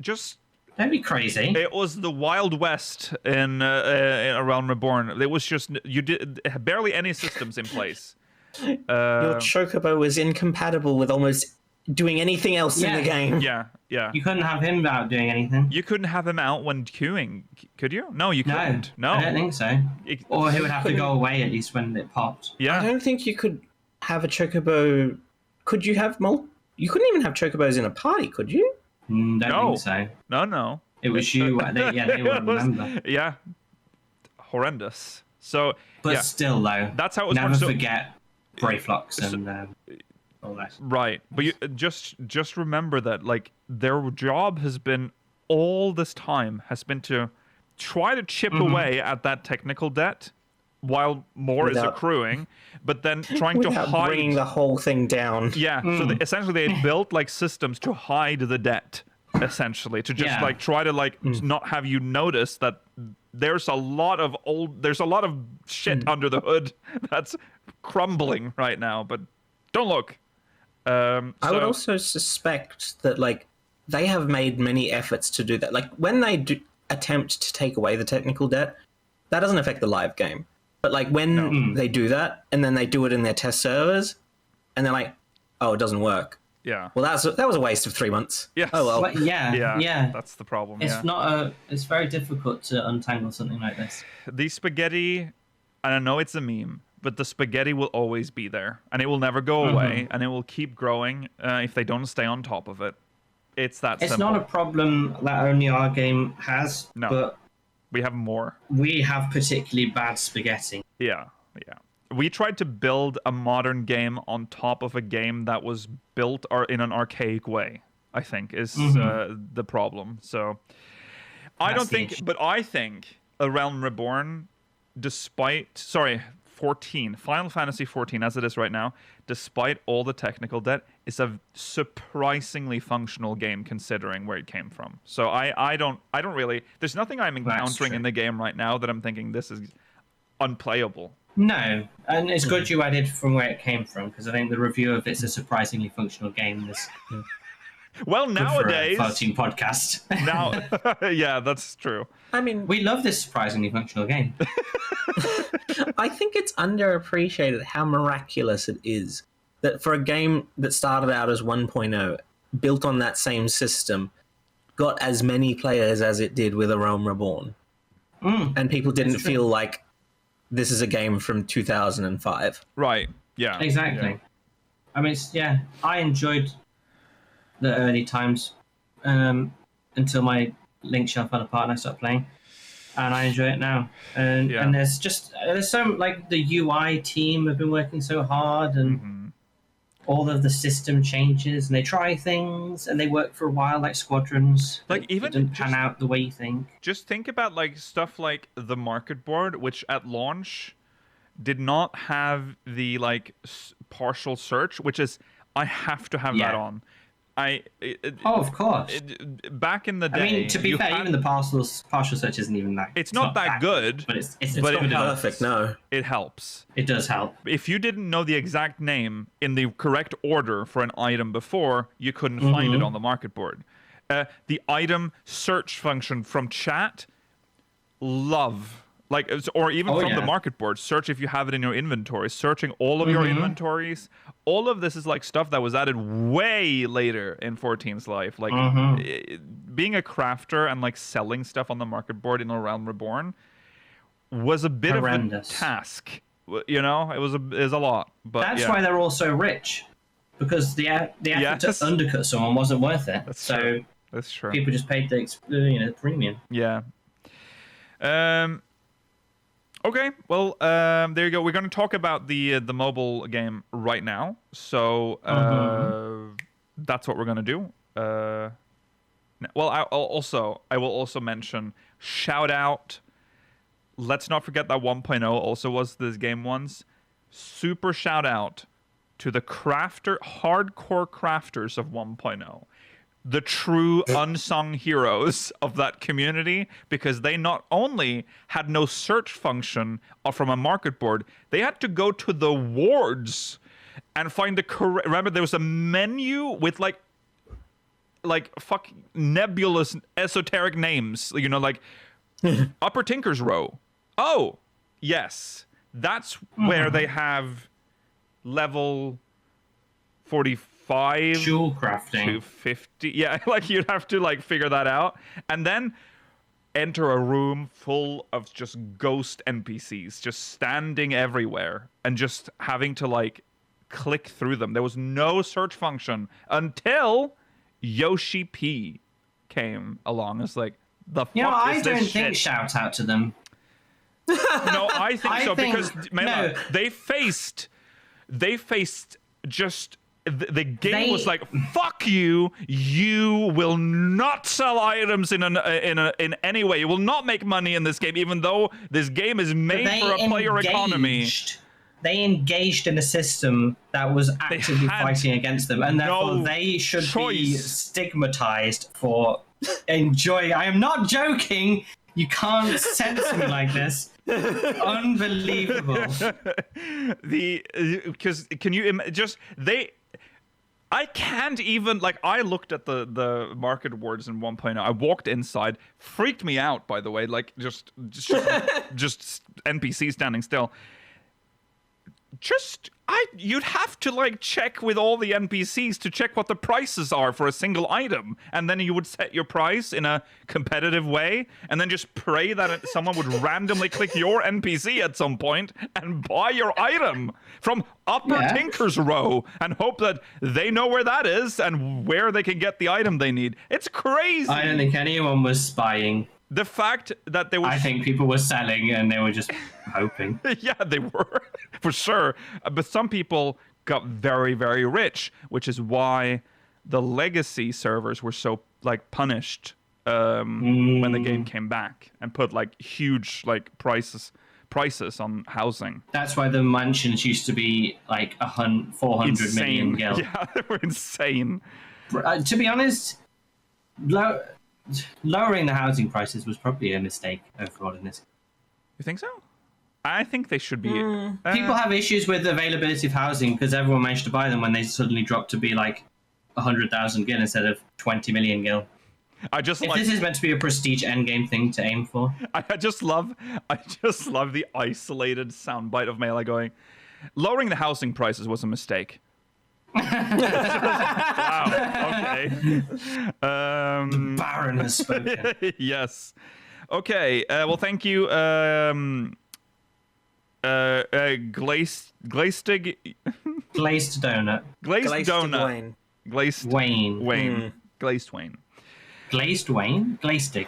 just Don't be crazy. It was the Wild West in A Realm Reborn. It was just you did barely any systems in place. Your chocobo was incompatible with almost doing anything else in the game. Yeah. You couldn't have him out doing anything. You couldn't have him out when queuing, could you? No, you couldn't. No, I don't think so. Or he would have to go away at least when it popped. Yeah. I don't think you could have a chocobo. Could you have You couldn't even have chocobos in a party, could you? Don't think so. No. It was you. They wouldn't remember. Yeah. Horrendous. So, but still, though, that's how it was. Never forget Brayflux and all that. Right, but you just remember that, like, their job has been all this time has been to try to chip away at that technical debt while more is accruing, but then trying to hide, bringing the whole thing down. Yeah, so essentially they built like systems to hide the debt, essentially, to just like try to like not have you notice that there's a lot of shit under the hood that's crumbling right now, but don't look. I would also suspect that like they have made many efforts to do that. Like when they do attempt to take away the technical debt, that doesn't affect the live game. But like when they do that and then they do it in their test servers, and they're like, "Oh, it doesn't work." Yeah. Well, that was a waste of 3 months. Yes. Oh well. But yeah. That's the problem. It's very difficult to untangle something like this. The spaghetti, and I know it's a meme, but the spaghetti will always be there, and it will never go away, and it will keep growing if they don't stay on top of it. It's that simple. It's not a problem that only our game has, but we have more. We have particularly bad spaghetti. Yeah. We tried to build a modern game on top of a game that was built in an archaic way, I think, is the problem. So I think A Realm Reborn, Final Fantasy 14 as it is right now, despite all the technical debt, is a surprisingly functional game considering where it came from. So I don't really, there's nothing I'm encountering in the game right now that I'm thinking this is unplayable. No, and it's good you added from where it came from, because I think the review of it's a surprisingly functional game. Well, nowadays, 14 podcast. Now, yeah, that's true. I mean, we love this surprisingly functional game. I think it's underappreciated how miraculous it is that for a game that started out as 1.0, built on that same system, got as many players as it did with A Realm Reborn, and people didn't feel like this is a game from 2005. Right. Yeah. Exactly. Yeah. I mean, I enjoyed the early times until my link shell fell apart and I stopped playing, and I enjoy it now. And there's so like the UI team have been working so hard, and all of the system changes, and they try things and they work for a while, like Squadrons. Like even didn't pan out the way you think. Just think about like stuff like the market board, which at launch did not have the like partial search, which is I have to have that on. Of course. Back in the day, I mean, to be fair, even the partial search isn't even that. It's not that good, but it's not perfect. No, it helps. It does help. If you didn't know the exact name in the correct order for an item before, you couldn't find it on the market board. The item search function from chat, like, or even from the market board, search if you have it in your inventory, searching all of your inventories. All of this is like stuff that was added way later in 14's life. Like being a crafter and like selling stuff on the market board in A Realm Reborn was a bit of a task. You know, it was a lot. But that's why they're all so rich, because the effort to undercut someone wasn't worth it. That's true. People just paid the premium. Yeah. Okay, well, there you go. We're going to talk about the mobile game right now. So that's what we're going to do. Well, I will also mention, shout out. Let's not forget that 1.0 also was this game once. Super shout out to the hardcore crafters of 1.0. The true unsung heroes of that community, because they not only had no search function from a market board, they had to go to the wards and find the correct. Remember, there was a menu with like like fuck nebulous esoteric names, you know, like Upper Tinker's Row. Oh, yes. That's where they have level 45 Jewel crafting to 50. Yeah, like you'd have to like figure that out. And then enter a room full of just ghost NPCs just standing everywhere and just having to like click through them. There was no search function until Yoshi P came along. It's like, the fuck I is don't this think shit? shout out to them. No, I think so because no. they faced just the game was like, fuck you, you will not sell items in any way, you will not make money in this game, even though this game is made for a player economy. They engaged in a system that was actively fighting against them, and therefore they should be stigmatized for enjoying. I am not joking. You can't censor me like this. Unbelievable. Because can you just I can't even, like, I looked at the market awards in 1.0. I walked inside, freaked me out, by the way, like just NPC standing still. You'd have to like check with all the NPCs to check what the prices are for a single item, and then you would set your price in a competitive way, and then just pray that someone would randomly click your NPC at some point and buy your item from Upper Tinker's Row and hope that they know where that is and where they can get the item they need. It's crazy. I don't think anyone was spying. The fact that they were... I think people were selling and they were just hoping. Yeah, they were, for sure. But some people got very, very rich, which is why the legacy servers were so, like, punished when the game came back and put, like, huge, like, prices on housing. That's why the mansions used to be, like, 400 million gil. Yeah, they were insane. To be honest... Lowering the housing prices was probably a mistake overall in this. You think so? I think they should be. People have issues with availability of housing because everyone managed to buy them when they suddenly dropped to be like 100,000 gil instead of 20 million gil. This is meant to be a prestige endgame thing to aim for. I just love the isolated soundbite of Melee going, lowering the housing prices was a mistake. Wow. Okay. The Baron has spoken. Yes. Okay. Well, thank you. Glazed donut. Glazed donut. Wayne. Glazed Wayne. Wayne. Glazed Wayne. Glazed Wayne. Glazed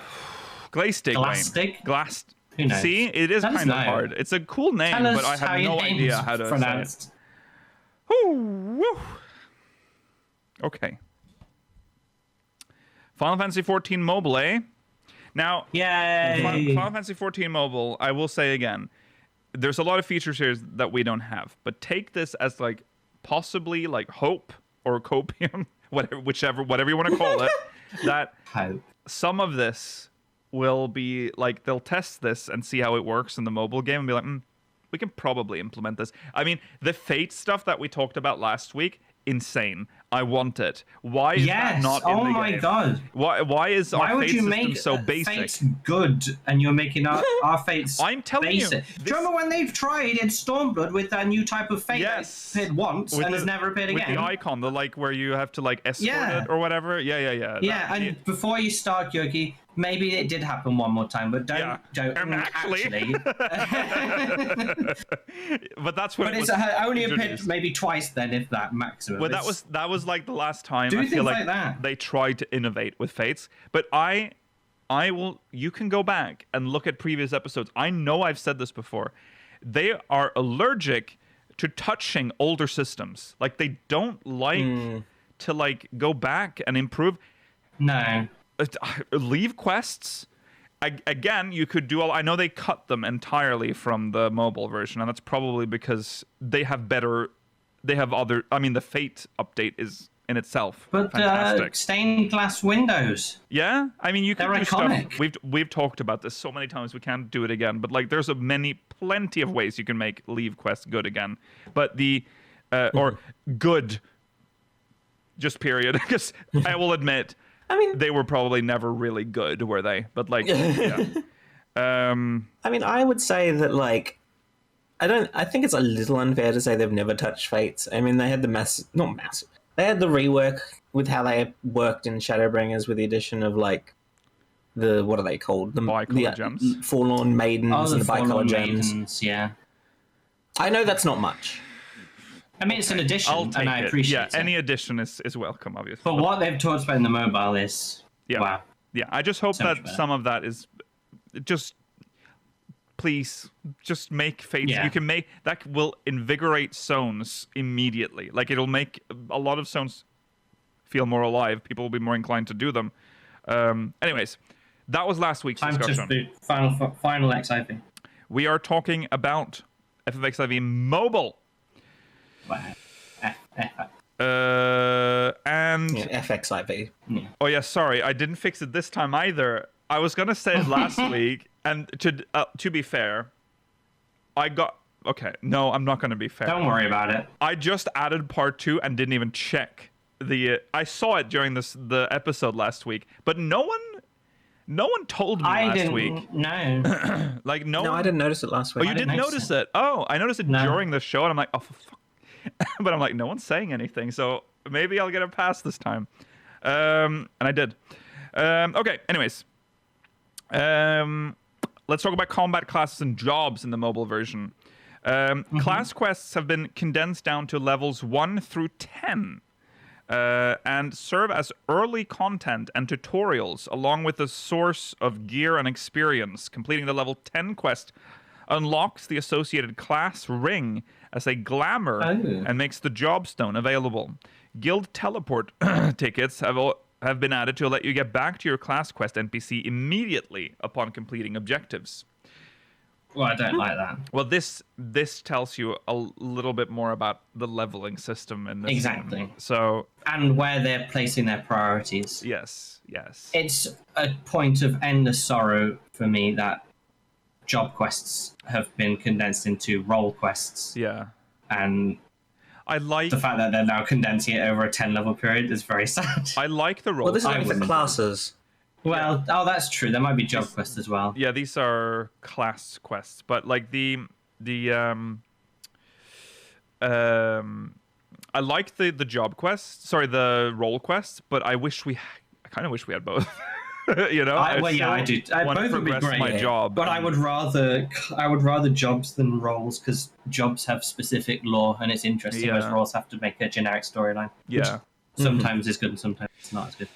Glazed Glastic. Glassed. Who knows? See, it is kind of hard. It's a cool name, but I have no idea how to pronounce it. Woo. Okay. Final Fantasy XIV Mobile, eh? Now, yay! Final Fantasy XIV Mobile, I will say again, there's a lot of features here that we don't have, but take this as like possibly like hope or copium, whatever you want to call it, that hope. Some of this will be like they'll test this and see how it works in the mobile game and be like, we can probably implement this. I mean, the Fate stuff that we talked about last week, insane. I want it. Why is that not in the game? Oh my god. Why is our Fate system so basic? Fate's good and you're making our Fate's I'm telling basic. Do you remember when they've tried in Stormblood with that new type of Fate that appeared once and has never appeared again? With the icon, the like where you have to like escort it or whatever. Yeah. Yeah, and before you start, Yogi, maybe it did happen one more time, but don't actually. But that's what it's only appeared maybe twice then, if that maximum. Well, that was like the last time I feel like they tried to innovate with Fates. But I will. You can go back and look at previous episodes. I know I've said this before. They are allergic to touching older systems. Like they don't like to like go back and improve. No. Leave quests. Again, you could do all. I know they cut them entirely from the mobile version, and that's probably because they have better. They have other. I mean, the Fate update is in itself fantastic. Stained glass windows. Yeah, I mean, you can do iconic. Stuff. We've talked about this so many times. We can't do it again. But like, there's plenty of ways you can make leave quests good again. But or good. Just period. Because I will admit, I mean, they were probably never really good, were they? But like, yeah. I mean, I would say that like, I think it's a little unfair to say they've never touched Fates. I mean, they had the not massive. They had the rework with how they worked in Shadowbringers with the addition of like what are they called? The Bicolor gems. Forlorn Maidens and the Bicolor gems. Maidens, yeah. I know that's not much. I mean, it's an addition, I'll take and I it. appreciate it. Yeah, any addition is welcome, obviously. But what they've talked about in the mobile is, wow. Yeah, I just hope So that much better. some of that is just, please, just make Fates. Yeah. You can make that will invigorate zones immediately. Like it'll make a lot of zones feel more alive. People will be more inclined to do them. Anyways, that was last week's Time discussion. to final XIV. We are talking about FFXIV Mobile. Wow. And FXIV. oh yeah, sorry, I didn't fix it this time either. I was gonna say it last week, and to be fair, I got okay. No, I'm not gonna be fair. Don't worry about it. I just added part 2 and didn't even check the. I saw it during the episode last week, but no one told me last week. No. Like no. No, one, I didn't notice it last Oh, week. you didn't didn't notice notice it? Oh, I noticed it No. during the show, and I'm like, oh, for fuck. But I'm like, no one's saying anything, so maybe I'll get a pass this time. And I did. Okay, anyways. Let's talk about combat classes and jobs in the mobile version. Class quests have been condensed down to levels 1 through 10. And serve as early content and tutorials, along with a source of gear and experience. Completing the level 10 quest unlocks the associated class ring as a glamour and makes the job stone available. Guild teleport tickets have been added to let you get back to your class quest NPC immediately upon completing objectives. Well, I don't like that. Well, this tells you a little bit more about the leveling system in this Exactly. game. So And where they're placing their priorities. yes. It's a point of endless sorrow for me that job quests have been condensed into role quests. Yeah. And I like the fact that they're now condensing it over a 10-level period is very sad. I like the role. Well, this is I only for wouldn't. classes. Well, that's true. There might be job quests as well. Yeah, these are class quests, but like the I like the job quests. Sorry, the role quests, but I kind of wish we had both. You know, I do. want to Both would be progress great. my job, But I would rather jobs than roles because jobs have specific lore and it's interesting. Whereas Yeah. roles have to make a generic storyline. Yeah. Sometimes is good and sometimes it's not as good.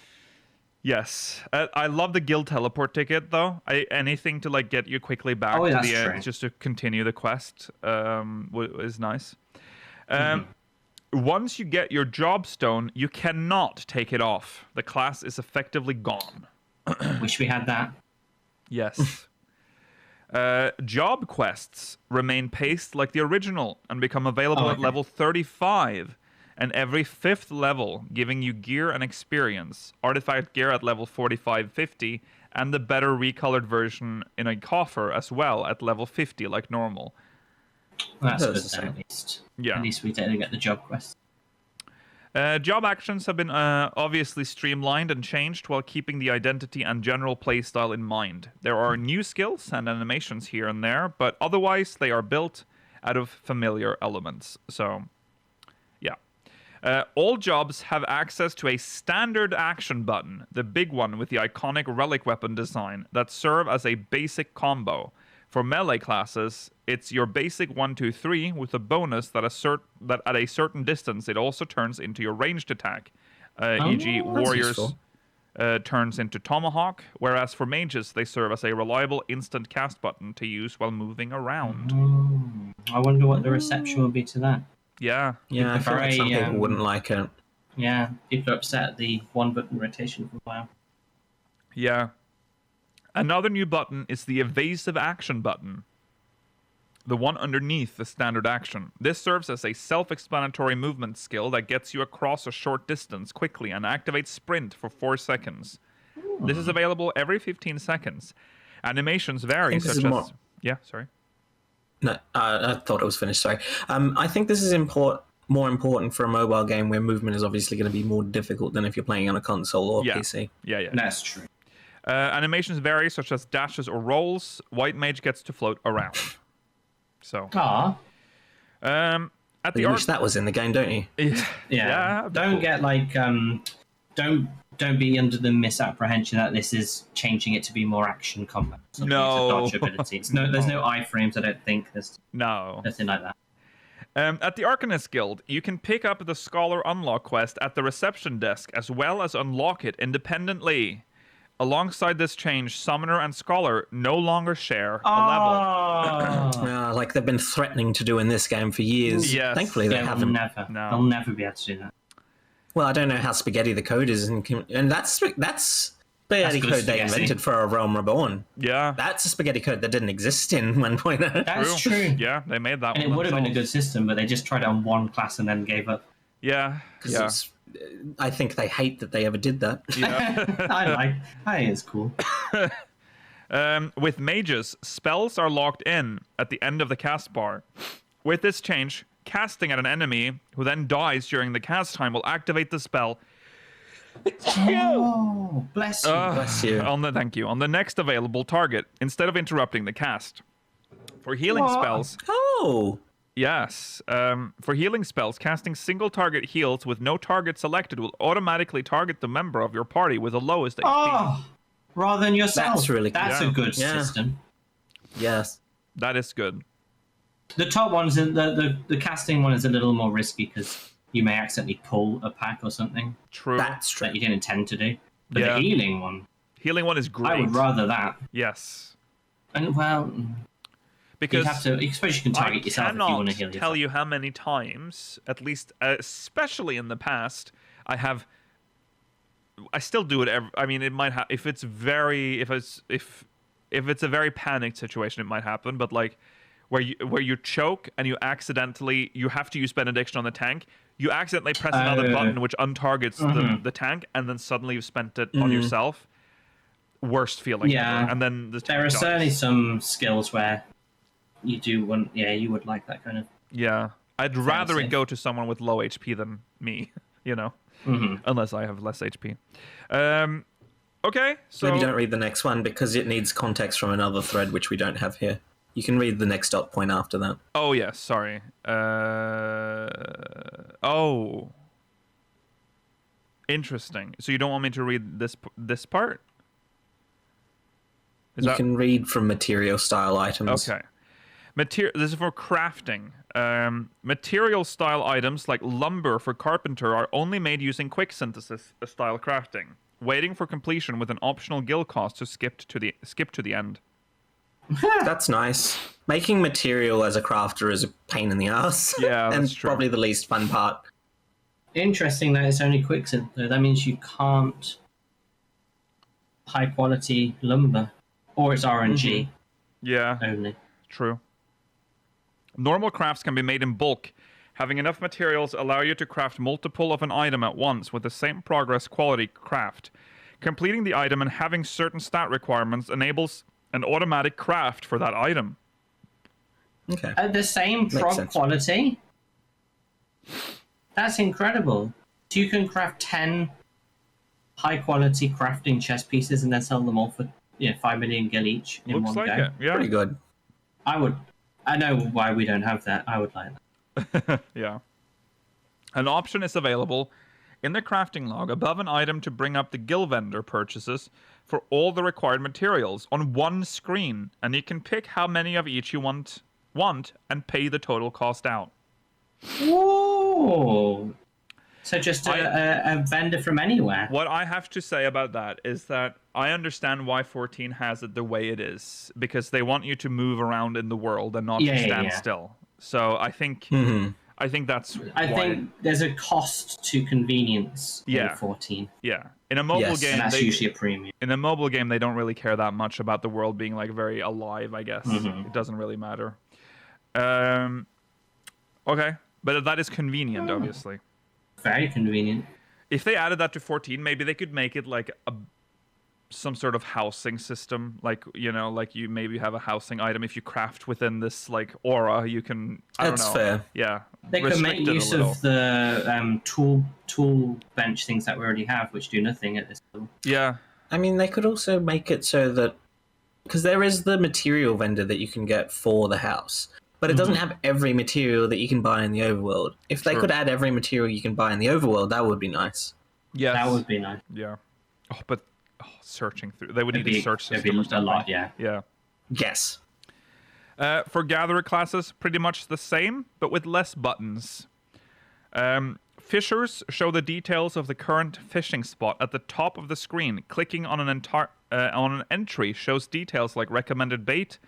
Yes, I love the guild teleport ticket though. Anything to like get you quickly back to that's the end, true. just to continue the quest, is nice. Once you get your job stone, you cannot take it off. The class is effectively gone. Wish we had that. Yes. Job quests remain paced like the original and become available at okay. level 35 and every 5th level, giving you gear and experience, artifact gear at level 45-50, and the better recolored version in a coffer as well at level 50 like normal. That's That's good the then, same. at least. Yeah. At least we didn't get the job quest. Job actions have been obviously streamlined and changed while keeping the identity and general playstyle in mind. There are new skills and animations here and there, but otherwise they are built out of familiar elements. So, yeah. All jobs have access to a standard action button, the big one with the iconic relic weapon design, that serve as a basic combo. For melee classes, it's your basic 1-2-3 with a bonus that at a certain distance it also turns into your ranged attack, e.g. that's warriors useful. turns into tomahawk, whereas for mages they serve as a reliable instant cast button to use while moving around. I wonder what the reception will be to that. Yeah. Yeah, I feel like some Very, people wouldn't like it. Yeah, people are upset at the one-button rotation for a while. Yeah. Another new button is the evasive action button. The one underneath the standard action. This serves as a self-explanatory movement skill that gets you across a short distance quickly and activates sprint for 4 seconds. This is available every 15 seconds. Animations vary, think this such is as... more- Yeah, sorry. No, I thought it was finished. Sorry. I think this is more important for a mobile game where movement is obviously going to be more difficult than if you're playing on a console or PC. Yeah. That's true. Animations vary, such as dashes or rolls. White Mage gets to float around. So, Ah, at the You wish that was in the game, don't you? yeah. Don't get like don't be under the misapprehension that this is changing it to be more action combat. No. It's a dodge ability. There's no iframes. I don't think there's No. nothing like that. At the Arcanist Guild, you can pick up the Scholar Unlock quest at the reception desk, as well as unlock it independently. Alongside this change, Summoner and Scholar no longer share a level. Like they've been threatening to do in this game for years. Yes. Thankfully, they haven't. No. They'll never be able to do that. Well, I don't know how spaghetti the code is, and that's spaghetti good code they spaghetti. invented for A Realm Reborn. Yeah. That's a spaghetti code that didn't exist in 1.0. That's true. Yeah, they made that And one it would have been a good themselves. system, but they just tried it on one class and then gave up. Yeah. I think they hate that they ever did that. I think it's cool. With mages, spells are locked in at the end of the cast bar. With this change, casting at an enemy who then dies during the cast time will activate the spell. Oh, bless you. Bless you. Thank you. On the next available target, instead of interrupting the cast. For healing spells, Oh, yes. For healing spells, casting single target heals with no target selected will automatically target the member of your party with the lowest HP. Oh, rather than yourself. That's really That's cool. a good Yeah. system. yes. That is good. The top one's the casting one is a little more risky because you may accidentally pull a pack or something True. That's true. that you didn't intend to do. But Yeah. the healing one, Healing one is great. I would rather that. Yes. And well, Because you have to. I suppose you can I target yourself if you want to cannot heal yourself. tell you how many times, at least, especially in the past, I still do it. I mean, it might if it's a very panicked situation, it might happen. But like where you choke and you have to use benediction on the tank. You accidentally press another button which untargets the tank, and then suddenly you've spent it on yourself. Worst feeling Yeah. ever. And then the There are tank certainly dies. some skills where you do want. Yeah, you would like that kind of. Yeah, I'd rather it safe. go to someone with low HP than me. You know. Mm-hmm. Unless I have less HP. Okay, so Maybe don't read the next one because it needs context from another thread, which we don't have here. You can read the next dot point after that. oh yes, sorry. Oh, interesting. So you don't want me to read this part? Is You that can read from material style items. okay? This is for crafting. Material style items like lumber for carpenter are only made using quick synthesis style crafting, waiting for completion with an optional guild cost to skip to the end. That's nice. Making material as a crafter is a pain in the ass. Yeah, and that's true. probably the least fun part. Interesting that it's only quicksynth though. That means you can't high quality lumber, or it's RNG Yeah, only. true. Normal crafts can be made in bulk. Having enough materials allow you to craft multiple of an item at once with the same progress quality craft. Completing the item and having certain stat requirements enables an automatic craft for that item. Okay. At the same prog sense. quality? That's incredible. So you can craft 10 high quality crafting chess pieces and then sell them all for 5 million gil each in Looks one like go. it. Yeah. Pretty good. I know why we don't have that. I would like that. Yeah. An option is available in the crafting log above an item to bring up the guild vendor purchases for all the required materials on one screen, and you can pick how many of each you want and pay the total cost out. Whoa! So just a vendor from anywhere. What I have to say about that is that I understand why 14 has it the way it is, because they want you to move around in the world and not just stand still. So I think that's I why, think there's a cost to convenience in 14. yeah. In a mobile Yes. game, And that's usually a premium. in a mobile game they don't really care that much about the world being like very alive, I guess. Mm-hmm. It doesn't really matter. Okay, but that is convenient, obviously. Very convenient. If they added that to 14, maybe they could make it like some sort of housing system, like like you maybe have a housing item. If you craft within this like aura, you can. I don't That's know. fair. Yeah, They could make restrict it a use little. of the tool bench things that we already have, which do nothing at this level. Yeah, I mean, they could also make it so that because there is the material vendor that you can get for the house, but it doesn't have every material that you can buy in the overworld. If they True. could add every material you can buy in the overworld, that would be nice. yes, That would be nice. Yeah. Oh, but searching through, they would need It'd a be, search it'd system. be or a something. lot, yeah. Yeah. Yes. For gatherer classes, pretty much the same, but with less buttons. Fishers show the details of the current fishing spot at the top of the screen. Clicking on an entry shows details like recommended bait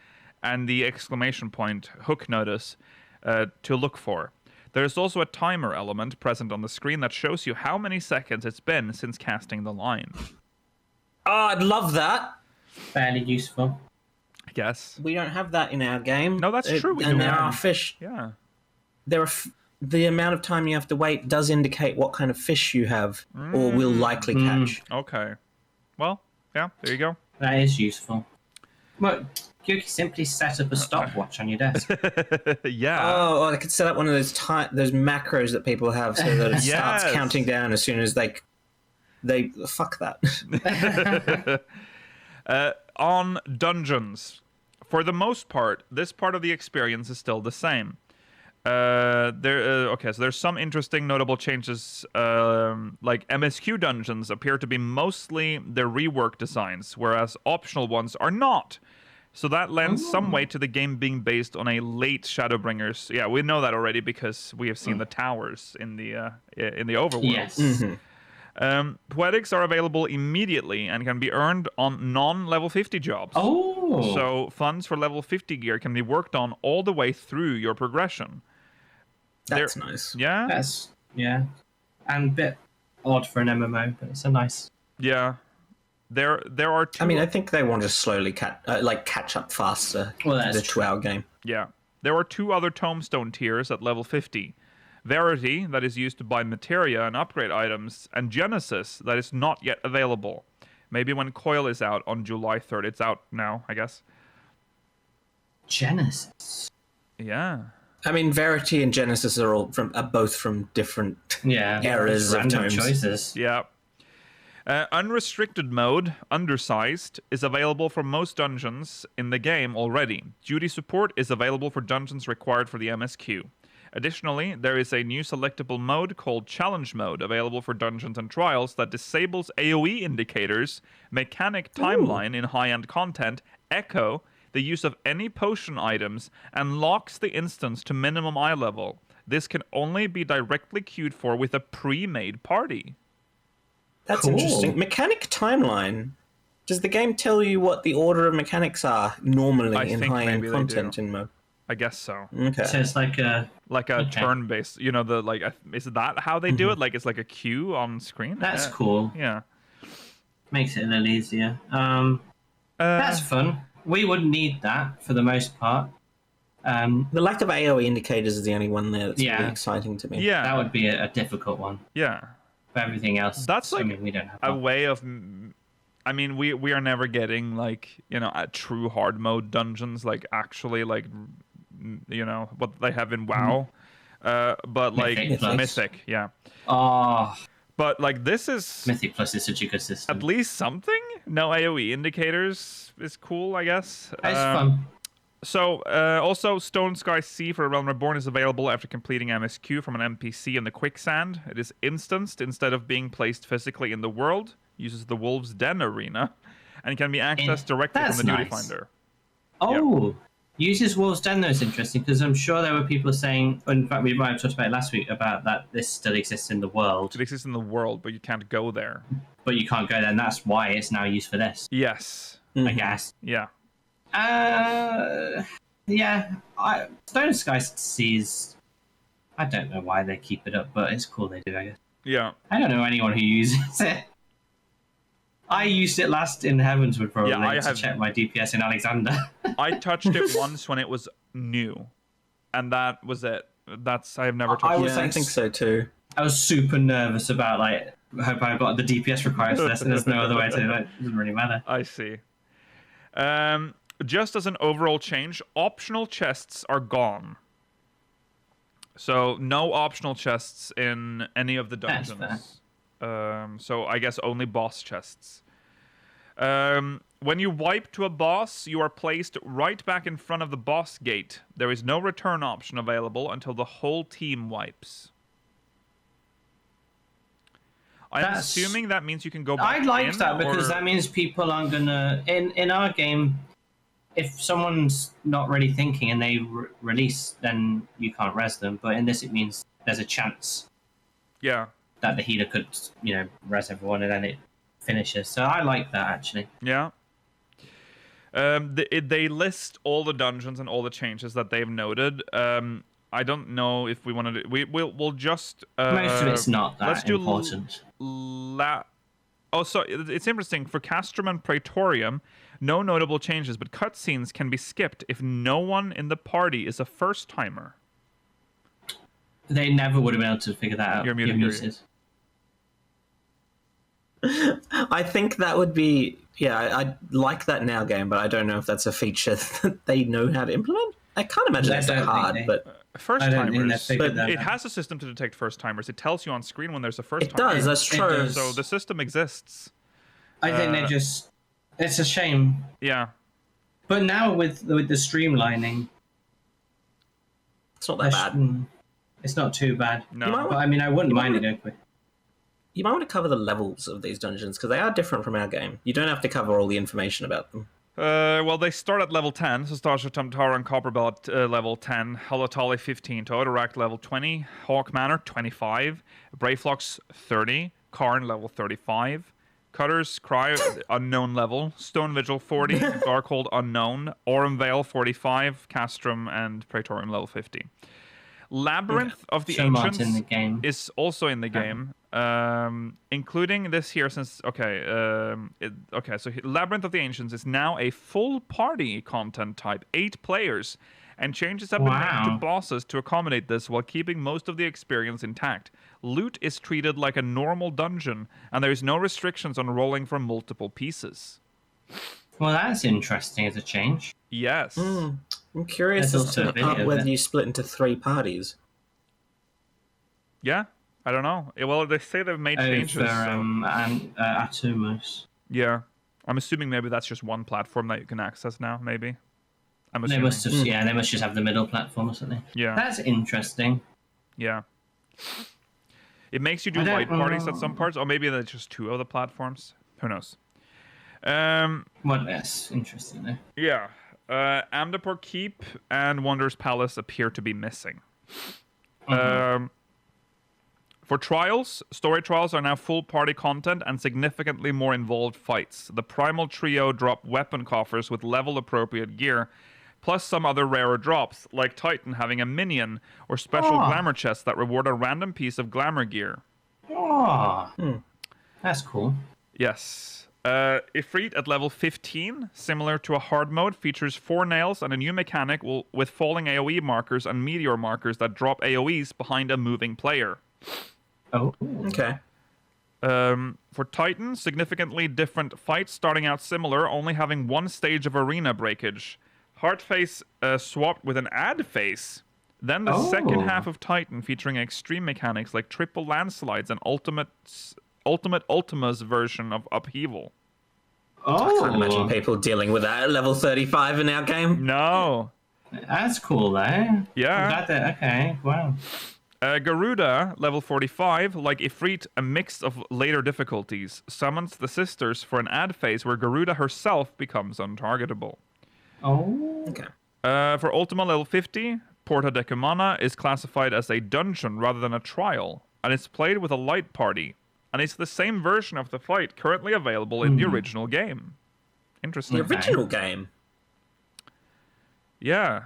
and the exclamation point hook notice to look for. There's also a timer element present on the screen that shows you how many seconds it's been since casting the line. Oh, I'd love that. Fairly useful. I guess. We don't have that in our game. No, that's true, we And don't. there are fish. Yeah. The amount of time you have to wait does indicate what kind of fish you have or will likely catch. Okay. Well, yeah, there you go. That is useful. Well, you can simply set up a stopwatch on your desk. Yeah. Oh, I could set up one of those those macros that people have so that it starts Yes. counting down as soon as they fuck that. On dungeons. For the most part, this part of the experience is still the same. So there's some interesting notable changes, like MSQ dungeons appear to be mostly their rework designs, whereas optional ones are not. So that lends some weight to the game being based on a late Shadowbringers. Yeah, we know that already because we have seen the towers in the overworld. Yes. Poetics are available immediately and can be earned on non-level 50 jobs. Oh. So funds for level 50 gear can be worked on all the way through your progression. That's nice. Yeah? That's, yeah. And a bit odd for an MMO, but it's a nice... Yeah. There are two... I mean, I think they want to slowly catch up faster Well, to that's the 2-hour game. Yeah. There are two other tombstone tiers at level 50. Verity, that is used to buy materia and upgrade items, and Genesis, that is not yet available. Maybe when Coil is out on July 3rd. It's out now, I guess. Genesis. Yeah. I mean, Verity and Genesis are both from different Yeah. eras of random tomes. choices. Yeah. Unrestricted mode, Undersized, is available for most dungeons in the game already. Duty support is available for dungeons required for the MSQ. Additionally, there is a new selectable mode called Challenge Mode available for dungeons and trials that disables AoE indicators, mechanic timeline in high-end content, echo, the use of any potion items, and locks the instance to minimum eye level. This can only be directly queued for with a pre-made party. That's Cool. interesting. Mechanic timeline. Does the game tell you what the order of mechanics are normally I in think high-end maybe they content do. in mode? I guess so. Okay. So it's like a... Okay. Turn-based, is that how they do it? Like it's like a queue on screen? That's cool. Yeah. Makes it a little easier. That's fun. We wouldn't need that for the most part. The lack of AoE indicators is the only one there that's Yeah. really exciting to me. Yeah. That would be a difficult one. Yeah. For everything else, That's I like mean, we don't have a that. way of I mean we are never getting like a true hard mode dungeons like actually like what they have in WoW, but like Mythic Plus. Mythic, yeah. Oh, But like this is Mythic Plus is such a good system. at least something. No AoE indicators is cool, I guess. It's fun. So, also, Stone Sky Sea for A Realm Reborn is available after completing MSQ from an NPC in the Quicksand. It is instanced instead of being placed physically in the world, uses the Wolf's Den arena, and can be accessed directly from That's the Duty nice. Finder. Oh, uses Wolves Den though is interesting because I'm sure there were people saying, in fact, we might have talked about it last week, about that this still exists in the world, It exists in the world, but you can't go there. but you can't go there, and that's why it's now used for this, Yes. I guess. Yeah. Yeah, Stone Sky Seas, I don't know why they keep it up, but it's cool they do, I guess. Yeah. I don't know anyone who uses it. I used it last in Heavenswood probably Yeah, I to have- check my DPS in Alexander. I touched it once when it was new, and that was it. I have never touched I it. was Yeah, I like- think so too. I was super nervous about like hope I got the DPS required for this, and there's no other way to do it. It doesn't really matter. I see. Just as an overall change, optional chests are gone. So no optional chests in any of the dungeons. So I guess only boss chests. When you wipe to a boss, you are placed right back in front of the boss gate. There is no return option available until the whole team wipes. I'm assuming that means you can go back I like in, that because that means people aren't gonna in our game. If someone's not really thinking and they release, then you can't res them. But in this, it means there's a chance. Yeah. That the healer could, res everyone and then it finishes. So I like that actually. Yeah. They list all the dungeons and all the changes that they've noted. I don't know if we want to do. We'll just. Most of it's not that let's important. So it's interesting for Castrum and Praetorium. No notable changes, but cutscenes can be skipped if no one in the party is a first timer. They never would have been able to figure that out. You're muted. I think that would be. Yeah, I like that now game, but I don't know if that's a feature that they know how to implement. I can't imagine that's that hard, but first timers. But it has a system to detect first timers. It tells you on screen when there's a first timer. It does. That's true. So the system exists. I think they just. It's a shame. Yeah. But now with the streamlining, it's not that bad. It's not too bad. No. But I mean, I wouldn't mind it going quick. You might want to cover the levels of these dungeons because they are different from our game. You don't have to cover all the information about them. Well, they start at level 10. So Stasha Tamtara and Copperbell at level 10. Halatali 15. Totorak level 20. Hawk Manor 25. Brayflocks 30. Karn level 35. Cutter's Cry unknown level. Stone Vigil 40. Darkhold unknown. Aurum Vale 45. Castrum and Praetorium level 50. Labyrinth of the Ancients in the game. is also in the game, including this here. Since so Labyrinth of the Ancients is now a full party content type, 8 players, and changes have been made to bosses to accommodate this while keeping most of the experience intact. Loot is treated like a normal dungeon, and there is no restrictions on rolling from multiple pieces. Well, that's interesting as a change. Yes. I'm curious as to whether you split into 3 parties. Yeah, I don't know. Well, they say they've made changes. And Atomos. Yeah, I'm assuming maybe that's just one platform that you can access now. Maybe. I'm assuming. They must have. Yeah, they must just have the middle platform or something. Yeah. That's interesting. Yeah. It makes you do light parties at some parts, or maybe that's just 2 of the platforms. Who knows? Well, that's interesting though. Yeah. Amdapur Keep and Wanderer's Palace appear to be missing. For trials, story trials are now full party content and significantly more involved fights. The Primal Trio drop weapon coffers with level appropriate gear, plus some other rarer drops, like Titan having a minion or special glamour chests that reward a random piece of glamour gear. That's cool. Yes. Ifrit at level 15, similar to a hard mode, features 4 nails and a new mechanic with falling AoE markers and meteor markers that drop AoEs behind a moving player. Oh, okay. For Titan, significantly different fights starting out similar, only having 1 stage of arena breakage. Heartface swapped with an ad face. Then the second half of Titan featuring extreme mechanics like triple landslides and Ultimate Ultima's version of Upheaval. I can't imagine people dealing with that at level 35 in our game. No. That's cool, though. Yeah. Okay, wow. Garuda, level 45, like Ifrit, a mix of later difficulties, summons the sisters for an ad phase where Garuda herself becomes untargetable. Oh. Okay. For Ultima level 50, Porta Decumana is classified as a dungeon rather than a trial, and it's played with a light party. And it's the same version of the fight currently available in the original game. Interesting. The original game? Yeah.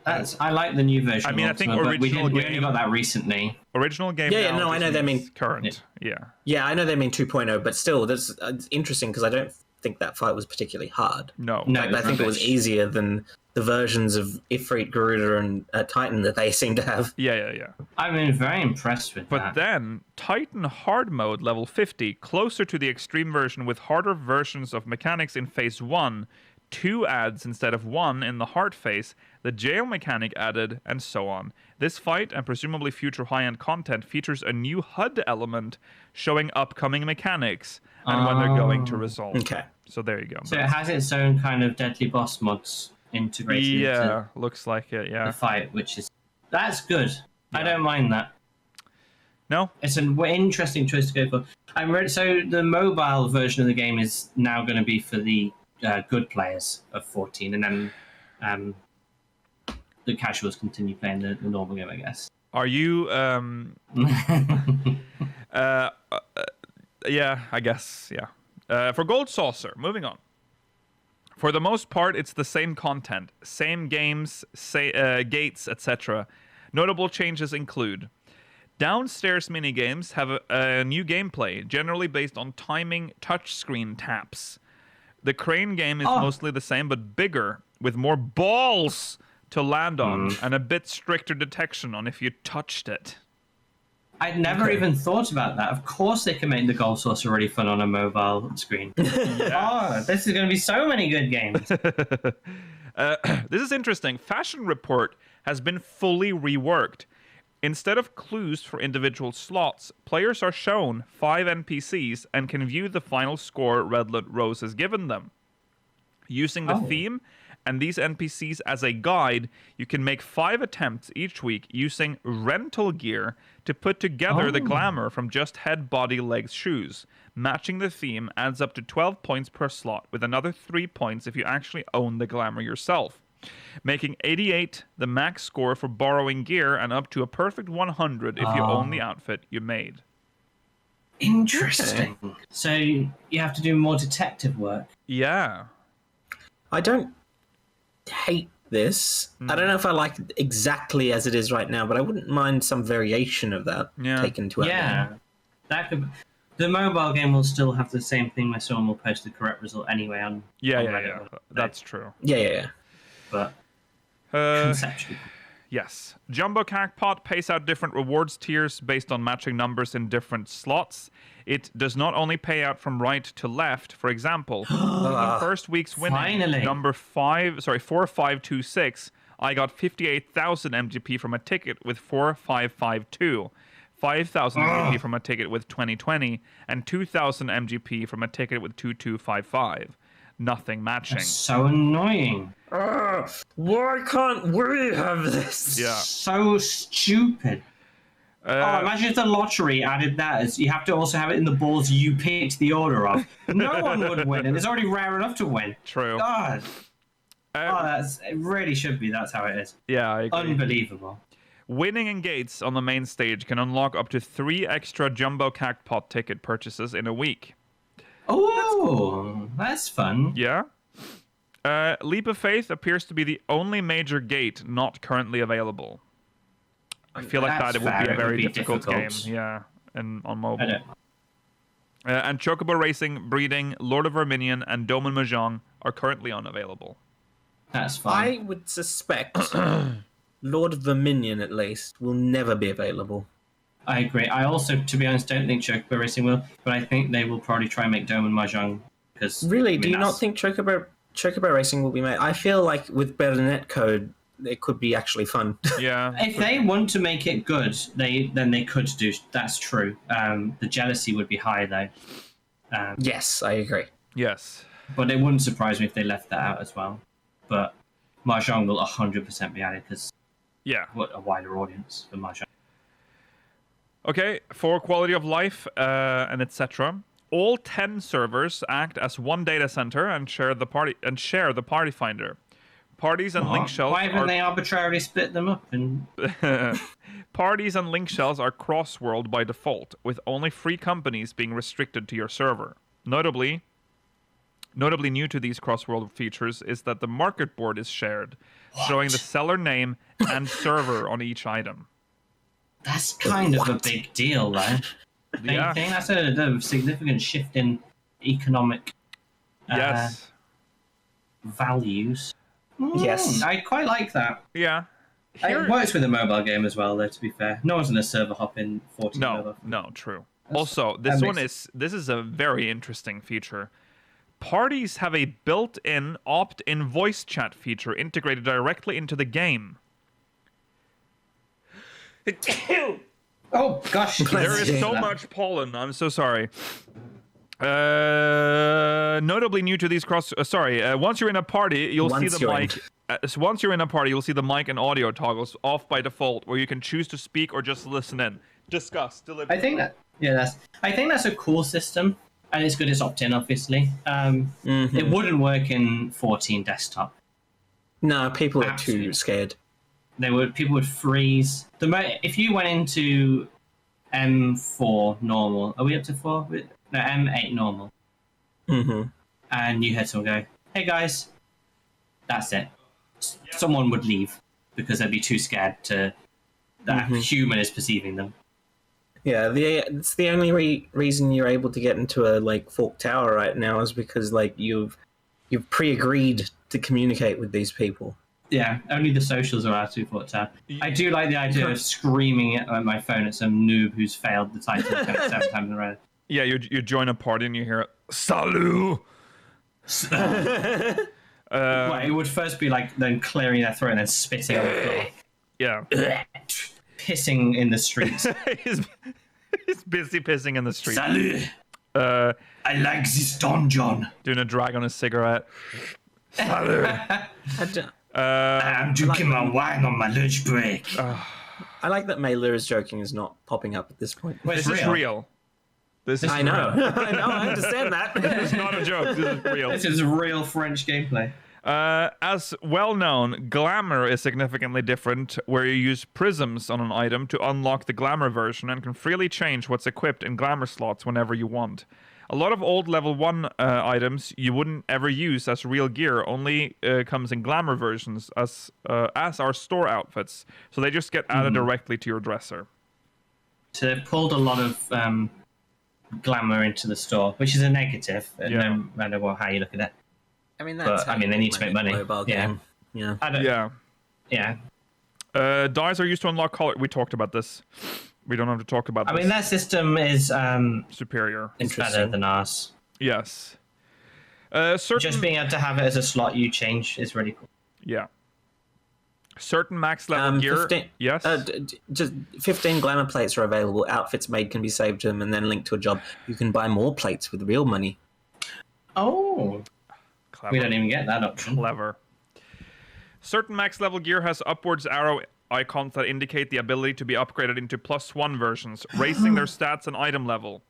I like the new version. I mean, I think original we game. only got that recently. Original game. Yeah, now I know they mean current. Yeah. Yeah, I know they mean 2.0, but still, it's interesting because I don't think that fight was particularly hard. No. In fact, I think it was easier than the versions of Ifrit, Garuda, and Titan that they seem to have. Yeah. I'm very impressed with But that. then, Titan Hard Mode level 50, closer to the extreme version with harder versions of mechanics in phase 1, 2 adds instead of 1 in the hard phase, the jail mechanic added, and so on. This fight, and presumably future high-end content, features a new HUD element showing upcoming mechanics and when they're going to resolve. Okay. So there you go. So it has its own kind of deadly boss mods integrated into looks like it, the fight, that's good. I don't mind that. No? It's an interesting choice to go for. So the mobile version of the game is now going to be for the good players of 14, and then the casuals continue playing the normal game, I guess. Are you yeah, I guess, yeah. For Gold Saucer, moving on. For the most part, it's the same content, same games, gates, etc. Notable changes include downstairs minigames have a new gameplay, generally based on timing touchscreen taps. The crane game is mostly the same, but bigger, with more balls to land on, and a bit stricter detection on if you touched it. I'd never even thought about that. Of course they can make the Gold Saucer really fun on a mobile screen. Oh, this is going to be so many good games. This is interesting. Fashion Report has been fully reworked. Instead of clues for individual slots, players are shown 5 NPCs and can view the final score Redlet Rose has given them. Using the theme and these NPCs as a guide, you can make 5 attempts each week using rental gear to put together the glamour from just head, body, legs, shoes. Matching the theme adds up to 12 points per slot, with another 3 points if you actually own the glamour yourself. Making 88 the max score for borrowing gear, and up to a perfect 100 if you own the outfit you made. Interesting. Okay. So you have to do more detective work. Yeah. I don't hate this. I don't know if I like it exactly as it is right now, but I wouldn't mind some variation of that taken to that could. The mobile game will still have the same thing where someone will post the correct result anyway on. Yeah. That's true. Yeah. But conceptually. Yes. Jumbo Crackpot pays out different rewards tiers based on matching numbers in different slots. It does not only pay out from right to left. For example, the first week's winning, number 4526, I got 58,000 MGP from a ticket with 4552. 5,000 MGP from a ticket with 2020, and 2,000 MGP from a ticket with 2255. Nothing matching. That's so annoying. Why can't we have this? Yeah. So stupid. Imagine if the lottery added that as you have to also have it in the balls you picked the order of. No one would win, and it's already rare enough to win. True. God. It really should be. That's how it is. Yeah, I agree. Unbelievable. Winning in gates on the main stage can unlock up to 3 extra Jumbo Crackpot ticket purchases in a week. Oh, that's fun. Yeah. Leap of Faith appears to be the only major gate not currently available. I feel like it would be a very difficult game. Yeah, and on mobile. And Chocobo Racing, Breeding, Lord of Verminion, and Dome and Mahjong are currently unavailable. That's fine. I would suspect Lord of Verminion, at least, will never be available. I agree. I also, to be honest, don't think Chocobo Racing will, but I think they will probably try and make Dome and Mahjong. Really? Do you not think Chocobo Racing will be made? I feel like with better netcode, it could be actually fun. Yeah. If they want to make it good, then they could do. That's true. The jealousy would be high, though. Yes, I agree. Yes. But it wouldn't surprise me if they left that out as well. But Mahjong will 100% be added because what a wider audience for Mahjong. Okay, for quality of life and etc. All 10 servers act as one data center and share the party finder. Parties and link shells. Why haven't they arbitrarily split them up? Parties and link shells are cross-world by default, with only free companies being restricted to your server. Notably new to these cross-world features is that the market board is shared, showing the seller name and server on each item. That's kind of a big deal, though. Don't you think? That's a significant shift in economic Yes. Values. Yes. I quite like that. Yeah. It works with a mobile game as well, though. To be fair, no one's gonna server hop in 14 mobile. No, true. Also, this is a very interesting feature. Parties have a built-in opt-in voice chat feature integrated directly into the game. Oh gosh, There is so much pollen. I'm so sorry. Notably new to these once you're in a party, you'll see the mic. Once you're in a party, you'll see the mic and audio toggles off by default, where you can choose to speak or just listen in. Discuss. Deliver. I think that's a cool system, and it's good as opt-in, obviously. It wouldn't work in 14 desktop. No, people are too scared. People would freeze. If you went into M4 normal, are we up to 4? No, M8 normal. And you had someone go, "Hey guys," that's it. Someone would leave because they'd be too scared that a human is perceiving them. Yeah, it's the only reason you're able to get into a Fork Tower right now is because you've pre-agreed to communicate with these people. Yeah, only the socials are allowed to Fork Tower. I do like the idea of screaming at my phone at some noob who's failed the title 7 times in a row. Yeah, you join a party and you hear "Salut." It would first be then clearing their throat and then spitting on the floor. Yeah. Pissing in the streets. he's busy pissing in the street. Salut. I like this donjon. Doing a drag on a cigarette. Salut. I'm drinking my wine on my lunch break. I like that Mailer is joking is not popping up at this point. This is real. I know. I understand that. This is not a joke. This is real. This is real French gameplay. As well known, glamour is significantly different, where you use prisms on an item to unlock the glamour version and can freely change what's equipped in glamour slots whenever you want. A lot of old level 1 items you wouldn't ever use as real gear only comes in glamour versions as our store outfits, so they just get added directly to your dresser. So they've pulled a lot of glamour into the store, which is a negative, no matter how you look at it. I mean, they need to make money. Yeah. Yeah. Dies are used to unlock color. We talked about this. We don't have to talk about this. I mean, their system is superior. It's better than ours. Yes. Just being able to have it as a slot you change is really cool. Yeah. Certain max level gear. 15, yes. Just 15 glamour plates are available. Outfits made can be saved to them and then linked to a job. You can buy more plates with real money. Oh. Clever. We don't even get that option. Clever. Certain max level gear has upwards arrow icons that indicate the ability to be upgraded into +1 versions, raising their stats and item level.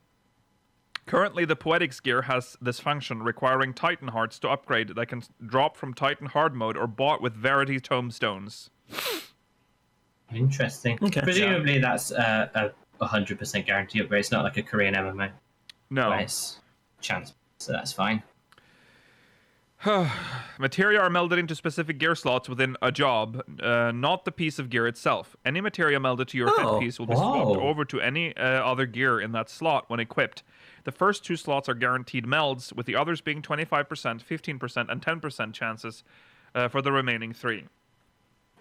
Currently, the Poetics gear has this function, requiring Titan Hearts to upgrade that can drop from Titan Hard mode or bought with Verity Tomestones. Interesting. Okay. Presumably that's a 100% guarantee upgrade. It's not like a Korean MMO. No. Nice chance, so that's fine. Materia are melded into specific gear slots within a job, not the piece of gear itself. Any materia melded to your headpiece will be swapped over to any other gear in that slot when equipped. The first 2 slots are guaranteed melds, with the others being 25%, 15%, and 10% chances for the remaining 3.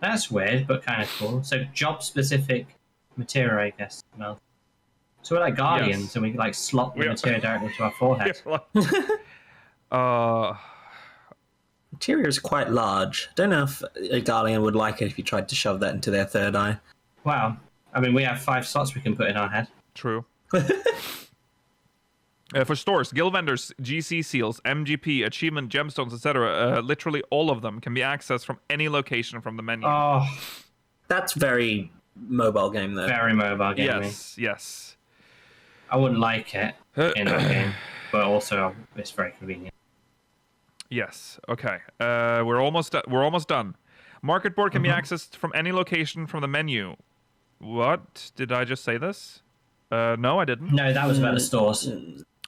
That's weird, but kind of cool. So job-specific materia, I guess, meld. So we're like Guardians, and we slot the materia directly to our forehead. Materia is quite large. I don't know if a Guardian would like it if you tried to shove that into their third eye. Wow. I mean, we have 5 slots we can put in our head. True. For stores, guild vendors, GC seals, MGP, achievement, gemstones, etc., literally all of them can be accessed from any location from the menu. Oh, that's very mobile game, though. Very mobile game. Yes. I wouldn't like it in that game, but also it's very convenient. Yes. Okay. We're almost done. Market board can be accessed from any location from the menu. What? Did I just say this? No, I didn't. No, that was about the stores.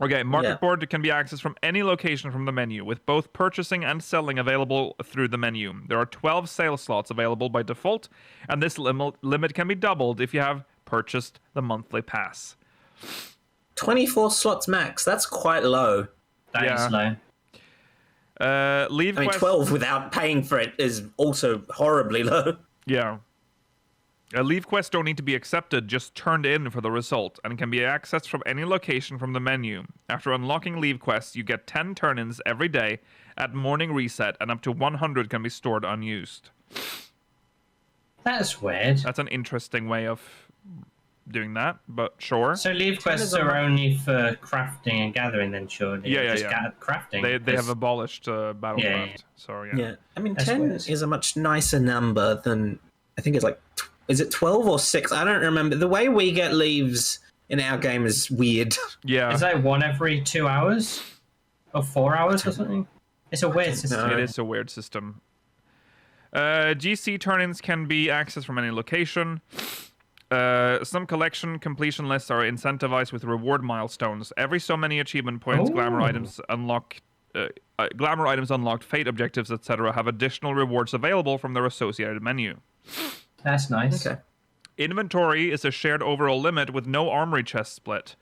Okay, market board can be accessed from any location from the menu, with both purchasing and selling available through the menu. There are 12 sale slots available by default, and this limit can be doubled if you have purchased the monthly pass. 24 slots max. That's quite low. That is low. Leave I mean, quest. 12 without paying for it is also horribly low. Yeah. Leave quests don't need to be accepted, just turned in for the result, and can be accessed from any location from the menu. After unlocking leave quests, you get 10 turn-ins every day at morning reset, and up to 100 can be stored unused. That's weird. That's an interesting way of doing that, but sure. So leave quests are only for crafting and gathering, then surely. Yeah. Crafting. They have abolished Battlecraft. Yeah. So Yeah, I mean, That's 10 weird. is a much nicer number than, I think it's like, is it 12 or 6? I don't remember. The way we get leaves in our game is weird. Yeah. Is that one every 2 hours? Or 4 hours or something? It's a weird system. It is a weird system. GC turn-ins can be accessed from any location. Some collection completion lists are incentivized with reward milestones. Every so many achievement points, glamour items unlocked, fate objectives, etc., have additional rewards available from their associated menu. That's nice. Okay. Inventory is a shared overall limit with no armory chest split.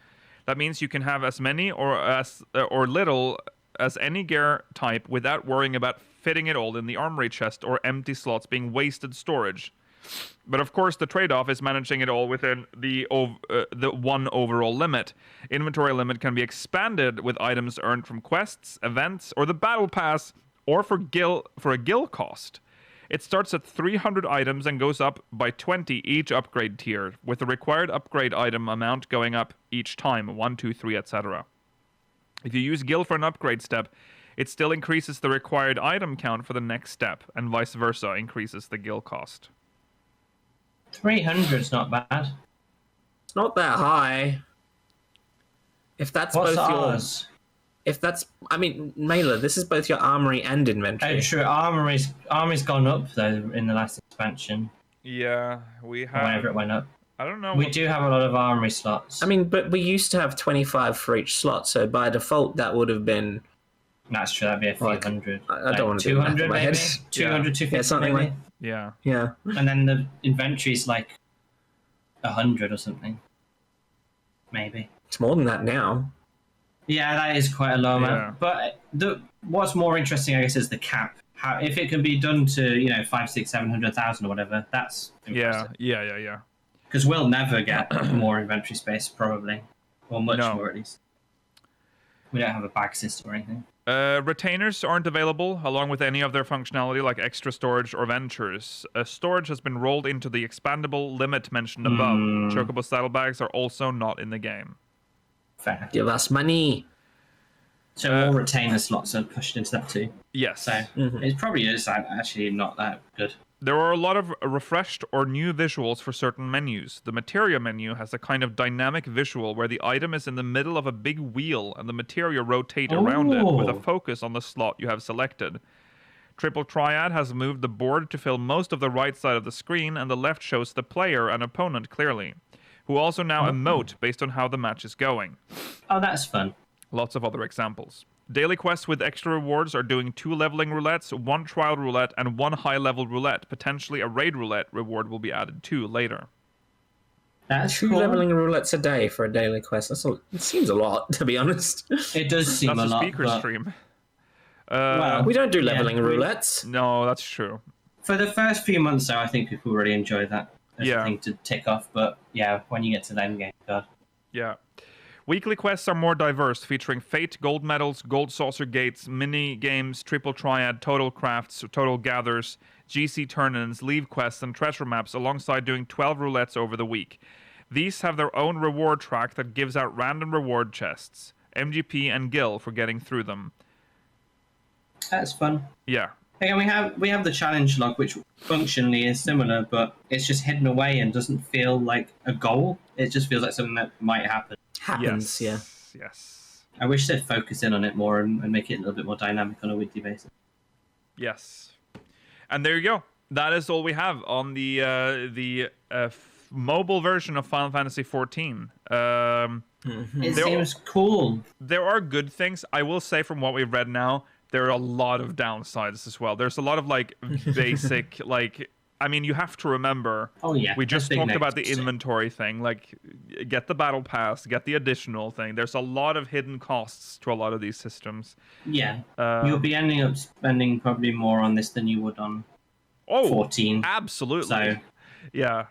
That means you can have as many or little as any gear type without worrying about fitting it all in the armory chest or empty slots being wasted storage. But of course, the trade-off is managing it all within the one overall limit. Inventory limit can be expanded with items earned from quests, events, or the battle pass, or for a gil cost. It starts at 300 items and goes up by 20 each upgrade tier, with the required upgrade item amount going up each time, 1, 2, 3, etc. If you use gil for an upgrade step, it still increases the required item count for the next step, and vice versa, increases the gil cost. 300's not bad. It's not that high. If that's What's both ours? If that's, I mean, Mailer, this is both your armory and inventory. Oh, true. Armory's gone up though in the last expansion. Yeah, we Or have. whenever it went up. I don't know. We do have a lot of armory slots. I mean, but we used to have 25 for each slot, so by default that would have been. That's true. That'd be a few Like, hundred. I don't want to do math in 200 my maybe. head. 200, 250 Yeah, something maybe. like. Yeah. Yeah. And then the inventory's like 100 or something. Maybe. It's more than that now. Yeah, that is quite a low amount. Yeah. But what's more interesting, I guess, is the cap. How if it can be done to 5, 6, 700,000 or whatever, that's impressive. Yeah. Because we'll never get more inventory space, probably, or much No. more at least. We don't have a bag system or anything. Retainers aren't available, along with any of their functionality like extra storage or ventures. Storage has been rolled into the expandable limit mentioned above. Chocobo saddlebags are also not in the game. Fair. Give us money. So more retainer slots are pushed into that too. Yes. So it probably is actually not that good. There are a lot of refreshed or new visuals for certain menus. The materia menu has a kind of dynamic visual where the item is in the middle of a big wheel and the materia rotate around it with a focus on the slot you have selected. Triple Triad has moved the board to fill most of the right side of the screen, and the left shows the player and opponent clearly, who also now emote based on how the match is going. Oh, that's fun. Lots of other examples. Daily quests with extra rewards are doing 2 leveling roulettes, 1 trial roulette, and 1 high-level roulette. Potentially a raid roulette reward will be added too later. That's 2 cool. leveling roulettes a day for a daily quest. It seems a lot, to be honest. It does seem That's a a lot. speaker but- stream. Well, We don't do yeah, leveling we- roulettes. No, that's true. For the first few months, though, I think people really enjoy that as Yeah. a thing to tick off. But yeah, when you get to the end game, God. Yeah. Weekly quests are more diverse, featuring fate, gold medals, gold saucer gates, mini games, triple triad, total crafts, total gathers, GC turn-ins, leave quests, and treasure maps, alongside doing 12 roulettes over the week. These have their own reward track that gives out random reward chests, MGP and gil for getting through them. That's fun. Yeah. Again, we have the challenge log, which functionally is similar, but it's just hidden away and doesn't feel like a goal. It just feels like something that might happen. Happens, yeah. Yes. I wish they'd focus in on it more and make it a little bit more dynamic on a weekly basis. Yes. And there you go. That is all we have on the mobile version of Final Fantasy XIV. It There- seems cool. There are good things. I will say from what we've read now, there are a lot of downsides as well. There's a lot of like basic like I mean, you have to remember. Oh yeah, We just that's big talked about the negatives too. inventory thing. Like, get the battle pass, get the additional thing. There's a lot of hidden costs to a lot of these systems. Yeah, you'll be ending up spending probably more on this than you would on 14. Absolutely. So yeah.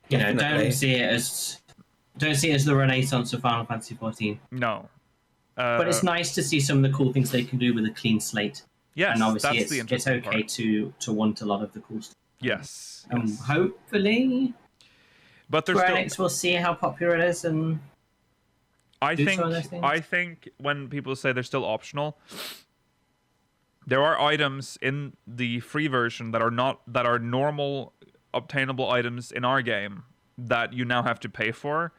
you know, Definitely. don't see it as the renaissance of Final Fantasy 14. No. But it's nice to see some of the cool things they can do with a clean slate. Yes, And obviously that's the it's interesting okay part. to want a lot of the cool stuff. Yes. And yes. hopefully But there's Square still. Enix will see how popular it is and I do think some of those things. I think when people say they're still optional, there are items in the free version that are normal obtainable items in our game that you now have to pay for.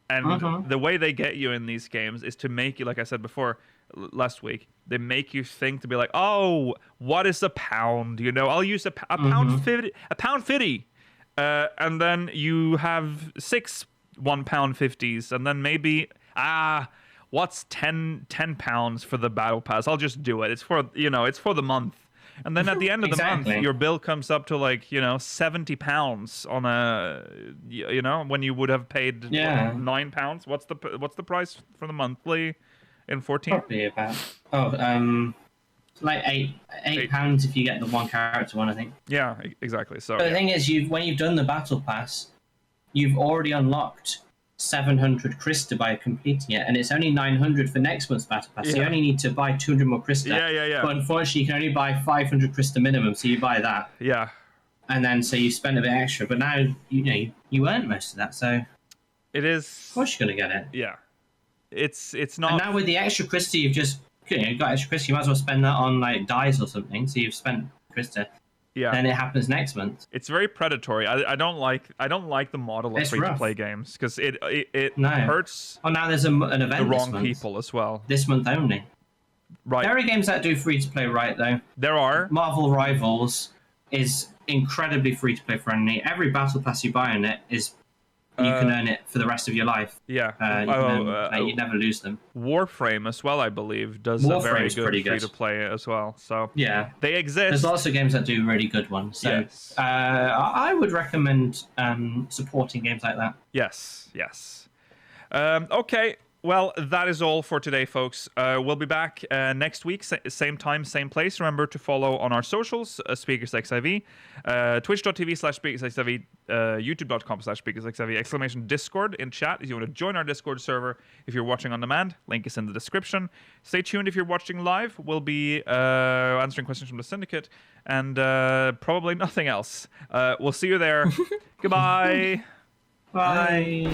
And the way they get you in these games is to make you, like I said before last week, they make you think to be like, oh, what is a pound? You know, I'll use a pound 50, and then you have 6 £1.50s, and then maybe what's 10 pounds for the battle pass? I'll just do it. It's for it's for the month. And then at the end of the month, Exactly. your bill comes up to like, £70 on a, when you would have paid £9. What's the price for the monthly in 14? Probably about like eight pounds if you get the one character one, I think. Yeah, exactly. So But the thing is, when you've done the battle pass, you've already unlocked 700 Krista by completing it, and it's only 900 for next month's battle pass. So you only need to buy 200 more Krista. Yeah. But unfortunately, you can only buy 500 Krista minimum, so you buy that, Yeah. and then so you spend a bit extra. But now you earned most of that, so It is. of course you're gonna get it. Yeah. It's And not. now with the extra Krista, you've just got extra Krista. You might as well spend that on like dyes or something. So you've spent Krista. Yeah. Then it happens next month. It's very predatory. I don't like the model of It's free to rough. play games because it No. hurts Oh, now there's an event the this wrong month. people as well. This month only. Right. There are games that do free to play right though. There are. Marvel Rivals is incredibly free to play friendly. Every battle pass you buy on it is you can earn it for the rest of your life. Yeah. You never lose them. Warframe as well, I believe, does a very Warframe's good pretty free good. to play as well. So Yeah. they exist. There's lots of games that do really good ones. So Yes. I would recommend supporting games like that. Yes. Okay. Well, that is all for today, folks. We'll be back next week, same time, same place. Remember to follow on our socials, SpeakersXIV, twitch.tv/SpeakersXIV, youtube.com/SpeakersXIV, ! Discord in chat if you want to join our Discord server. If you're watching on demand, link is in the description. Stay tuned if you're watching live. We'll be answering questions from the Syndicate and probably nothing else. We'll see you there. Goodbye. Bye.